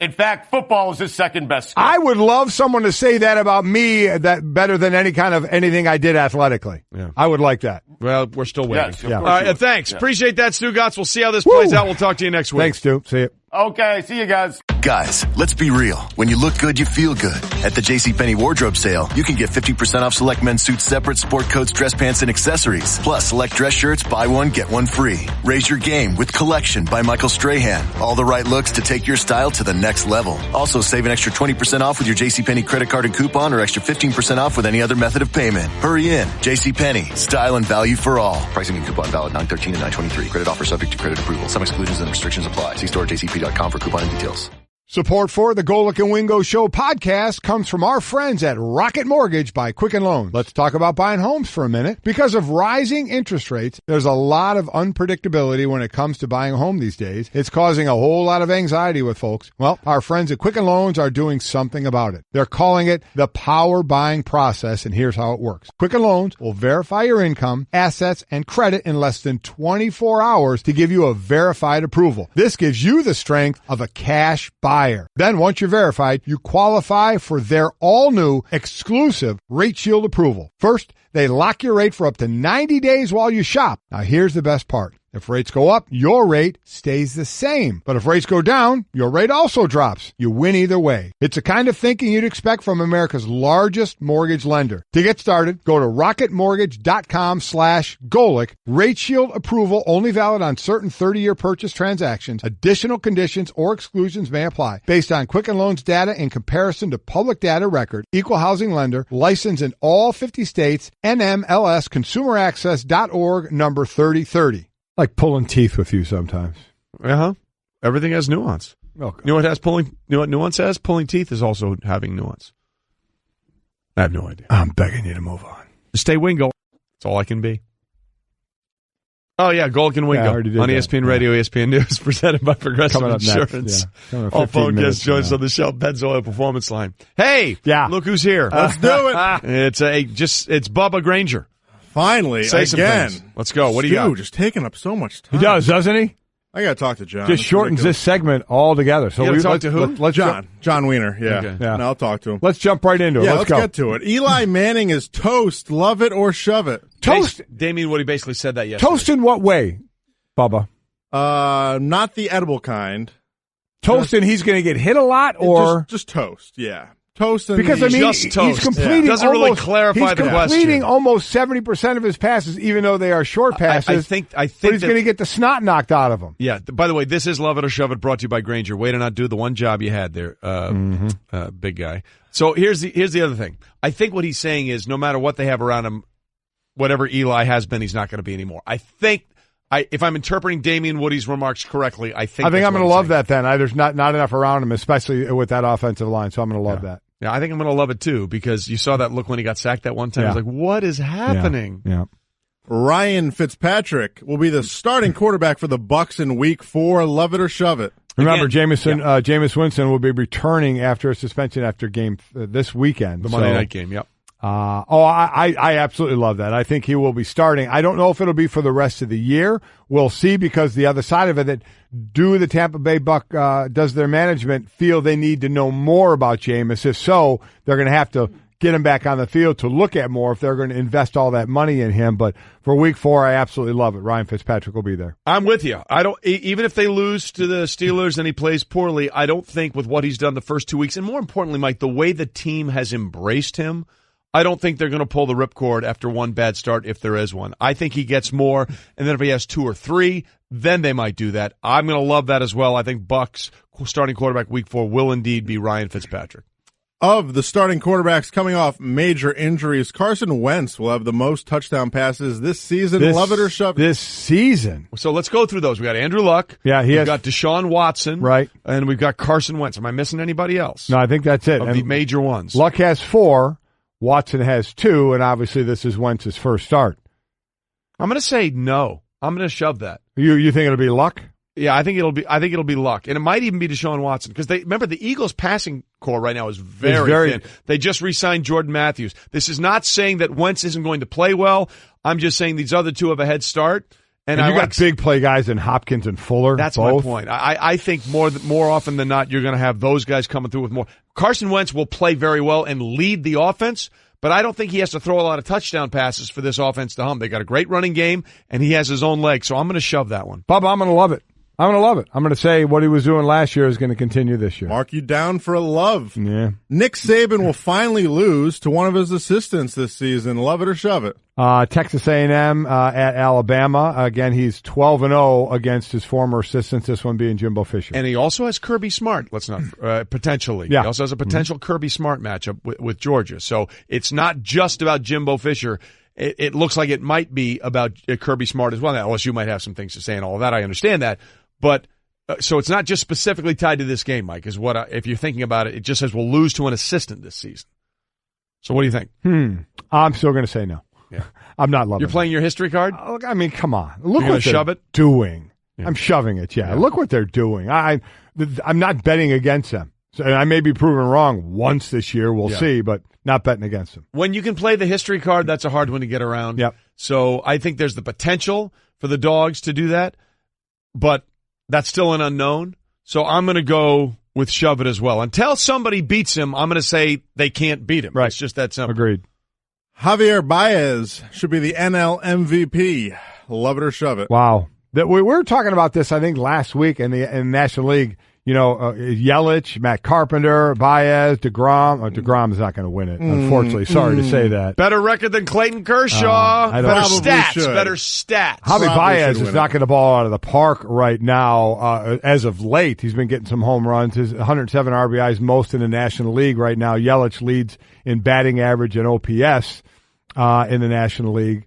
In fact, football is his second best skill. I would love someone to say that about me, that better than anything I did athletically. Yeah. I would like that. Well, we're still waiting. Yes, all right, thanks. Yeah. Appreciate that, Stugotz. We'll see how this plays out. We'll talk to you next week. Thanks, Stu. See you. Okay, see you guys. Guys, let's be real. When you look good, you feel good. At the JCPenney wardrobe sale, you can get 50% off select men's suits, separate sport coats, dress pants, and accessories. Plus, select dress shirts, buy one, get one free. Raise your game with Collection by Michael Strahan. All the right looks to take your style to the next level. Also, save an extra 20% off with your JCPenney credit card and coupon, or extra 15% off with any other method of payment. Hurry in. JCPenney. Style and value for all. Pricing and coupon valid 9/13 and 9/23. Credit offer subject to credit approval. Some exclusions and restrictions apply. See store jcp.com for coupon and details. Support for the Golic and Wingo Show podcast comes from our friends at Rocket Mortgage by Quicken Loans. Let's talk about buying homes for a minute. Because of rising interest rates, there's a lot of unpredictability when it comes to buying a home these days. It's causing a whole lot of anxiety with folks. Well, our friends at Quicken Loans are doing something about it. They're calling it the power buying process, and here's how it works. Quicken Loans will verify your income, assets, and credit in less than 24 hours to give you a verified approval. This gives you the strength of a cash buyer. Then once you're verified, you qualify for their all-new exclusive Rate Shield approval. First, they lock your rate for up to 90 days while you shop. Now, here's the best part. If rates go up, your rate stays the same. But if rates go down, your rate also drops. You win either way. It's the kind of thinking you'd expect from America's largest mortgage lender. To get started, go to rocketmortgage.com/Golic. Rate Shield approval only valid on certain 30-year purchase transactions. Additional conditions or exclusions may apply. Based on Quicken Loans data in comparison to public data record. Equal housing lender. Licensed in all 50 states. NMLS ConsumerAccess.org number 3030. Like pulling teeth with you sometimes. Everything has nuance. Okay. You know what nuance has? Pulling teeth is also having nuance. I have no idea. I'm begging you to move on. Stay Wingo. That's all I can be. Oh, yeah, Golic and Wingo on ESPN Radio, ESPN News, presented by Progressive Insurance. All phone guests join us on the Shell Pennzoil Performance Line. Hey, look who's here. Let's do it. It's Bubba Granger. Finally, Say some again. Things. Let's go. What do you got? Just taking up so much time. He does, doesn't he? I got to talk to John. Just shortens this segment altogether. So we talk to who? Let's John Wiener. Yeah. Okay. No, I'll talk to him. Let's jump right into it. Yeah, let's go. Get to it. Eli Manning is toast. Love it or shove it. Toast. Damien Woody basically said that yesterday. Toast in what way, Bubba? Not the edible kind. Toast and he's going to get hit a lot, or just toast? Yeah. Toast and because he's completing doesn't really clarify the question. He's completing almost 70% of his passes, even though they are short passes. I think but he's going to get the snot knocked out of him. Yeah. By the way, this is Love It or Shove It, brought to you by Granger. Way to not do the one job you had there, big guy. So here's the other thing. I think what he's saying is, no matter what they have around him, whatever Eli has been, he's not going to be anymore. I think. If I'm interpreting Damien Woody's remarks correctly, I think I'm going to love that. Then there's not enough around him, especially with that offensive line. So I'm going to love that. Yeah, I think I'm going to love it too, because you saw that look when he got sacked that one time. I was like, "What is happening?" Yeah. Ryan Fitzpatrick will be the starting quarterback for the Bucs in Week 4. Love it or shove it. Remember, Jameis Winston will be returning after a suspension after game this weekend, the Monday night game. Yep. I absolutely love that. I think he will be starting. I don't know if it'll be for the rest of the year. We'll see, because the other side of it, that do the Tampa Bay does their management feel they need to know more about Jameis? If so, they're going to have to get him back on the field to look at more if they're going to invest all that money in him. But for Week 4, I absolutely love it. Ryan Fitzpatrick will be there. I'm with you. Even if they lose to the Steelers and he plays poorly, I don't think with what he's done the first 2 weeks, and more importantly, Mike, the way the team has embraced him, I don't think they're going to pull the ripcord after one bad start, if there is one. I think he gets more, and then if he has 2 or 3, then they might do that. I'm going to love that as well. I think Bucs starting quarterback Week 4 will indeed be Ryan Fitzpatrick. Of the starting quarterbacks coming off major injuries, Carson Wentz will have the most touchdown passes this season. Love it or shove it. This season. So let's go through those. We got Andrew Luck. Yeah, we've got Deshaun Watson. Right. And we've got Carson Wentz. Am I missing anybody else? No, I think that's it. Of the major ones. Luck has 4. Watson has 2, and obviously this is Wentz's first start. I'm going to say no. I'm going to shove that. You think it'll be Luck? Yeah, I think it'll be Luck, and it might even be Deshaun Watson, because remember the Eagles' passing core right now is very thin. They just re-signed Jordan Matthews. This is not saying that Wentz isn't going to play well. I'm just saying these other two have a head start. And you got big play guys in Hopkins and Fuller. That's both. my point. I think more often than not, you're going to have those guys coming through with more. Carson Wentz will play very well and lead the offense, but I don't think he has to throw a lot of touchdown passes for this offense to hum. They got a great running game, and he has his own legs, so I'm going to shove that one. Bubba, I'm going to love it. I'm going to love it. I'm going to say what he was doing last year is going to continue this year. Mark you down for a love. Yeah. Nick Saban will finally lose to one of his assistants this season. Love it or shove it. Texas A&M at Alabama. Again, he's 12-0 against his former assistants, this one being Jimbo Fisher. And he also has Kirby Smart, let's not, potentially. Yeah. He also has a potential Kirby Smart matchup with Georgia. So it's not just about Jimbo Fisher. It looks like it might be about Kirby Smart as well. Now, LSU might have some things to say and all of that. I understand that. But so it's not just specifically tied to this game, Mike, is what if you're thinking about it, it just says we'll lose to an assistant this season. So what do you think? I'm still going to say no. Yeah. I'm not loving it. You're playing your history card? Look, I mean, come on. Look what they're doing. Yeah. I'm shoving it, yeah. Look what they're doing. I'm not betting against them. So I may be proven wrong once this year. We'll see, but not betting against them. When you can play the history card, that's a hard one to get around. Yep. So I think there's the potential for the Dogs to do that, but that's still an unknown. So I'm going to go with shove it as well. Until somebody beats him, I'm going to say they can't beat him. Right. It's just that simple. Agreed. Javier Baez should be the NL MVP. Love it or shove it. Wow. that we were talking about this, I think, last week in the National League. Yelich, Matt Carpenter, Baez, DeGrom. DeGrom is not going to win it, unfortunately. Sorry to say that. Better record than Clayton Kershaw. Better stats. Javi Baez is knocking the ball out of the park right now. As of late, he's been getting some home runs. His 107 RBIs, most in the National League right now. Yelich leads in batting average and OPS in the National League.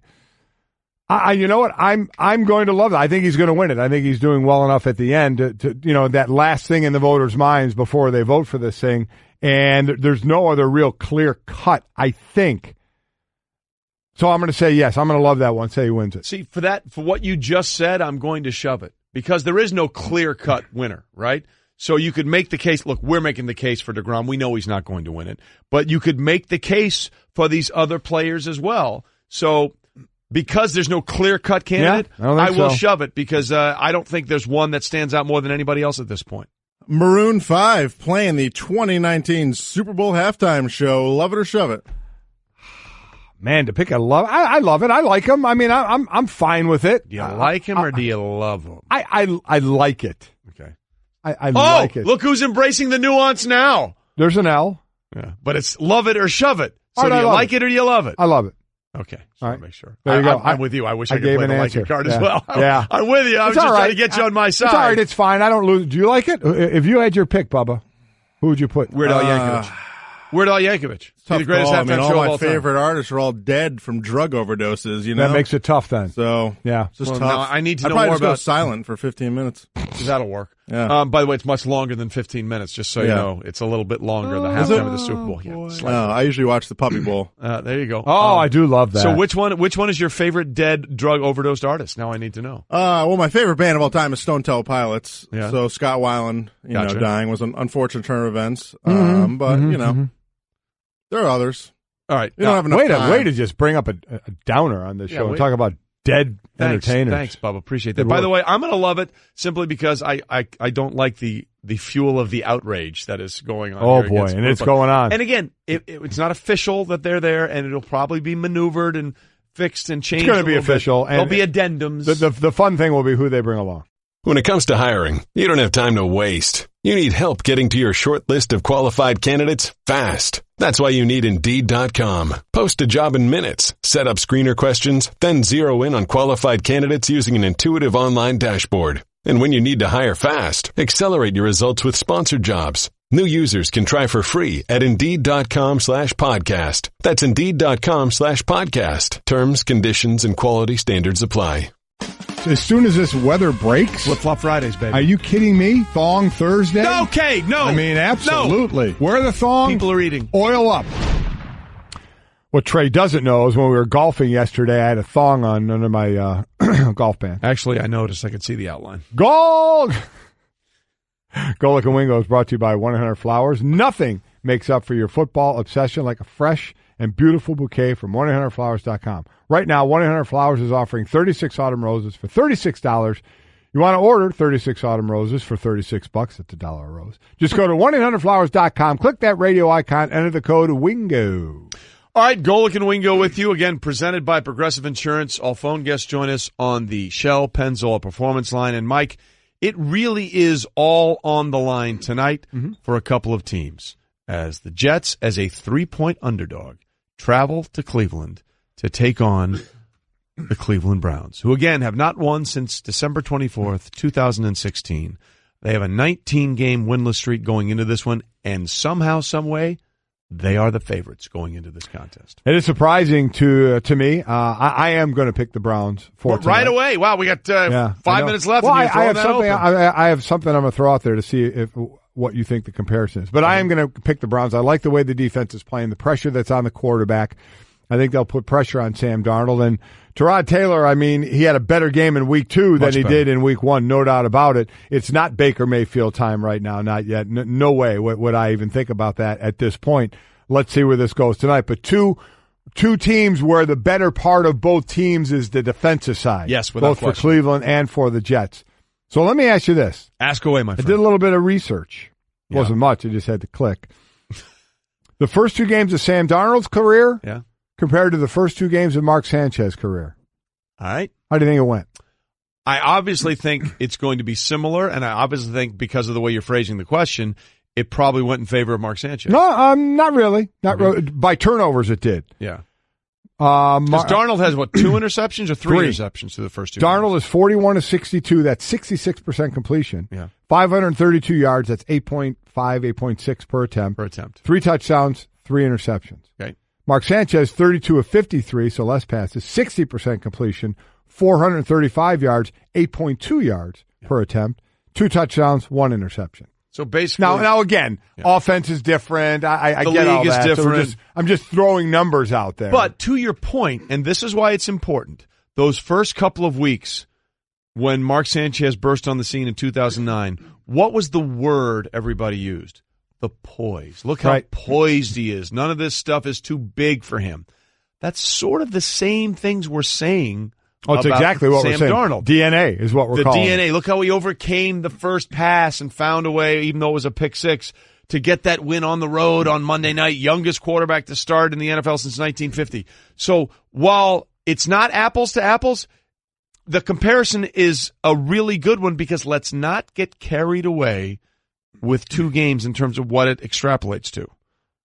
You know what? I'm going to love it. I think he's going to win it. I think he's doing well enough at the end to that last thing in the voters' minds before they vote for this thing. And there's no other real clear cut, I think. So I'm going to say yes. I'm going to love that one. Say he wins it. See, for what you just said, I'm going to shove it because there is no clear cut winner, right? So you could make the case. Look, we're making the case for DeGrom. We know he's not going to win it, but you could make the case for these other players as well. So. Because there's no clear-cut candidate, I will shove it because I don't think there's one that stands out more than anybody else at this point. Maroon 5 playing the 2019 Super Bowl halftime show. Love it or shove it? Man, to pick a love, I love it. I like him. I mean, I'm fine with it. Do you like him or do you love him? I like it. Okay. I like it. Look who's embracing the nuance now. There's an L. Yeah, but it's love it or shove it. So do you like it or do you love it? I love it. Okay, all right. Make sure. There you go. I'm with you. I wish I could play the like it card as well. Yeah, I'm with you. I was just trying to get you on my side. It's all right. It's fine. I don't lose. Do you like it? If you had your pick, Bubba, who would you put? Weird Al Yankovic. Weird Al Yankovic. The greatest halftime show of all time. All my favorite artists are all dead from drug overdoses. You know that makes it tough then. So yeah, it's just tough. No, I need to know more about. Go silent for 15 minutes. That'll work. Yeah. By the way, it's much longer than 15 minutes. Just so you know, it's a little bit longer. The halftime of the Super Bowl. Yeah, I usually watch the Puppy Bowl. There you go. Oh, I do love that. So which one is your favorite dead drug overdosed artist? Now I need to know. Well, my favorite band of all time is Stone Temple Pilots. Yeah. So Scott Weiland, dying was an unfortunate turn of events. But there are others. All right. You don't have enough time. Way to just bring up a downer on this show and talk about dead entertainers. Thanks, Bubba. Appreciate that. By the way, I'm going to love it simply because I don't like the fuel of the outrage that is going on. Oh, boy, and it's going on. And again, it's not official that they're there, and it'll probably be maneuvered and fixed and changed. It's going to be official. There'll be addendums. The fun thing will be who they bring along. When it comes to hiring, you don't have time to waste. You need help getting to your short list of qualified candidates fast. That's why you need Indeed.com. Post a job in minutes, set up screener questions, then zero in on qualified candidates using an intuitive online dashboard. And when you need to hire fast, accelerate your results with sponsored jobs. New users can try for free at Indeed.com/podcast. That's Indeed.com/podcast. Terms, conditions, and quality standards apply. As soon as this weather breaks, Flip-flop Fridays, baby. Are you kidding me? Thong Thursday? Okay, no. I mean, absolutely. No. Wear the thong. People are eating. Oil up. What Trey doesn't know is when we were golfing yesterday, I had a thong on under my golf pants. Actually, I noticed. I could see the outline. Golic and Wingo is brought to you by 1-800-Flowers. Nothing makes up for your football obsession like a fresh and beautiful bouquet from 1-800-Flowers.com. Right now, 1-800-Flowers is offering 36 autumn roses for $36. You want to order 36 autumn roses for $36. That's $1 a rose. Just go to 1-800-Flowers.com, click that radio icon, enter the code WINGO. All right, Golic and Wingo with you again, presented by Progressive Insurance. All phone guests join us on the Shell Pennzoil Performance Line. And Mike, it really is all on the line tonight for a couple of teams, as the Jets, as a 3-point underdog, travel to Cleveland to take on the Cleveland Browns, who again have not won since December 24th, 2016. They have a 19-game winless streak going into this one, and somehow, some way, they are the favorites going into this contest. It is surprising to me. I am going to pick the Browns for tonight. Right away. Wow, we got 5 minutes left. Well, and I have something I'm going to throw out there to see what you think the comparison is. But I am going to pick the Browns. I like the way the defense is playing, the pressure that's on the quarterback. I think they'll put pressure on Sam Darnold. And Tyrod Taylor, I mean, he had a better game in week 2 than he did in week 1, no doubt about it. It's not Baker Mayfield time right now, not yet. No way would I even think about that at this point. Let's see where this goes tonight. But two teams where the better part of both teams is the defensive side. Yes, without question. Both for Cleveland and for the Jets. So let me ask you this. Ask away, my friend. I did a little bit of research. It wasn't much. I just had to click. The first 2 games of Sam Darnold's career compared to the first 2 games of Mark Sanchez's career. All right. How do you think it went? I obviously think it's going to be similar, and I obviously think because of the way you're phrasing the question, it probably went in favor of Mark Sanchez. No, not really. By turnovers, it did. Yeah. Because Darnold has, 2 interceptions or 3 interceptions through the first 2 Darnold is 41 of 62. That's 66% completion. Yeah. 532 yards. That's 8.5, 8.6 per attempt. 3 touchdowns, 3 interceptions. Okay. Mark Sanchez, 32 of 53, so less passes, 60% completion, 435 yards, 8.2 yards per attempt, 2 touchdowns, 1 interception. So basically, now again, offense is different. I get all that. The league is different. So I'm just throwing numbers out there. But to your point, and this is why it's important, those first couple of weeks when Mark Sanchez burst on the scene in 2009, what was the word everybody used? The poise. Look how poised he is. None of this stuff is too big for him. That's sort of the same things we're saying. Oh, it's exactly what we're saying. Darnold. DNA is what we're calling it. The DNA. Look how he overcame the first pass and found a way, even though it was a pick six, to get that win on the road on Monday night. Youngest quarterback to start in the NFL since 1950. So while it's not apples to apples, the comparison is a really good one because let's not get carried away with 2 games in terms of what it extrapolates to.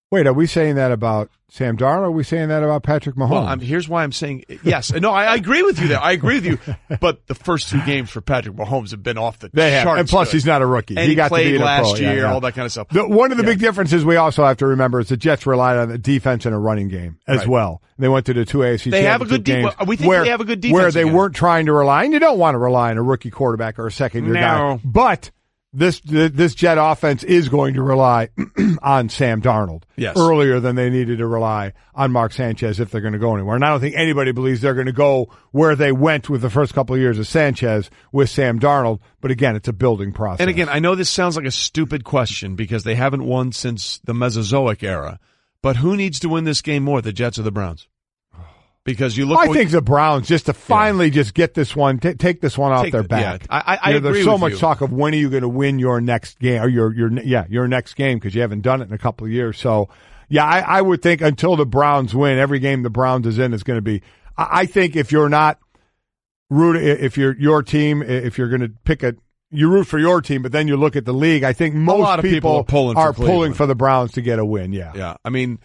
Wait, are we saying that about Sam Darnold, or are we saying that about Patrick Mahomes? Well, here's why I'm saying yes. No, I agree with you there. I agree with you. But the first 2 games for Patrick Mahomes have been off the charts. And plus, he's not a rookie. And he got played to be last year, yeah. all that kind of stuff. One of the big differences we also have to remember is the Jets relied on the defense and a running game as well. They went to the 2 AFC they have a good games. We think they have a good defense. Where they weren't trying to rely, and you don't want to rely on a rookie quarterback or a second-year guy. But this Jet offense is going to rely on Sam Darnold earlier than they needed to rely on Mark Sanchez if they're going to go anywhere. And I don't think anybody believes they're going to go where they went with the first couple of years of Sanchez with Sam Darnold. But again, it's a building process. And again, I know this sounds like a stupid question because they haven't won since the Mesozoic era. But who needs to win this game more, the Jets or the Browns? Because you look. I think the Browns just to finally just get this one, take this one off their back. Yeah, I agree there's so with much you. talk of when are you going to win your next game or your next game because you haven't done it in a couple of years. So yeah, I would think until the Browns win, every game the Browns is in is going to be. I think if you're not if you're your team, if you're going to pick you root for your team, but then you look at the league. I think most people are pulling for the Browns to get a win. Yeah, yeah. I mean,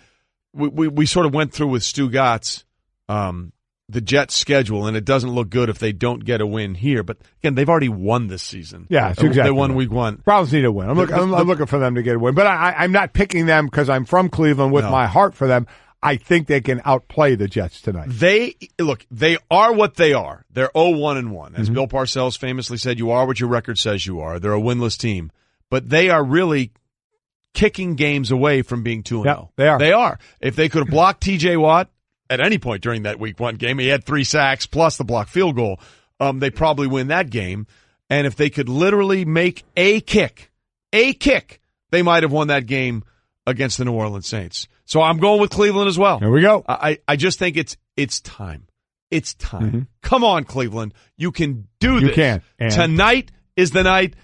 we sort of went through with Stugotz. The Jets' schedule, and it doesn't look good if they don't get a win here. But again, they've already won this season. Yeah, exactly. They won week 1. Browns need a win. I'm looking for them to get a win, but I'm not picking them because I'm from Cleveland with my heart for them. I think they can outplay the Jets tonight. They are what they are. They're 0-1-1. As Bill Parcells famously said, you are what your record says you are. They're a winless team. But they are really kicking games away from being 2-0. Yeah, they are. They are. If they could have blocked T.J. Watt at any point during that week 1 game, he had 3 sacks plus the blocked field goal, they probably win that game. And if they could literally make a kick, they might have won that game against the New Orleans Saints. So I'm going with Cleveland as well. There we go. I just think it's time. It's time. Mm-hmm. Come on, Cleveland. You can do this. You can. And tonight is the night,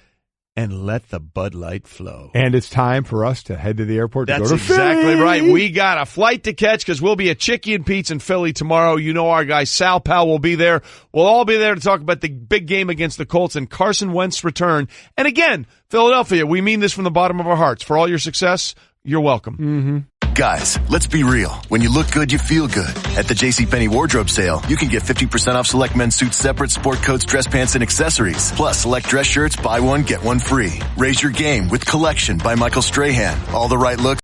and let the Bud Light flow. And it's time for us to head to the airport to go to Philly. That's exactly right. We got a flight to catch because we'll be at Chicky and Pete's in Philly tomorrow. You know our guy Sal Powell will be there. We'll all be there to talk about the big game against the Colts and Carson Wentz return. And again, Philadelphia, we mean this from the bottom of our hearts. For all your success, you're welcome. Mm-hmm. Guys, let's be real. When you look good, you feel good. At the JCPenney wardrobe sale, you can get 50% off select men's suits, separate sport coats, dress pants, and accessories. Plus, select dress shirts, buy one, get one free. Raise your game with Collection by Michael Strahan. All the right looks.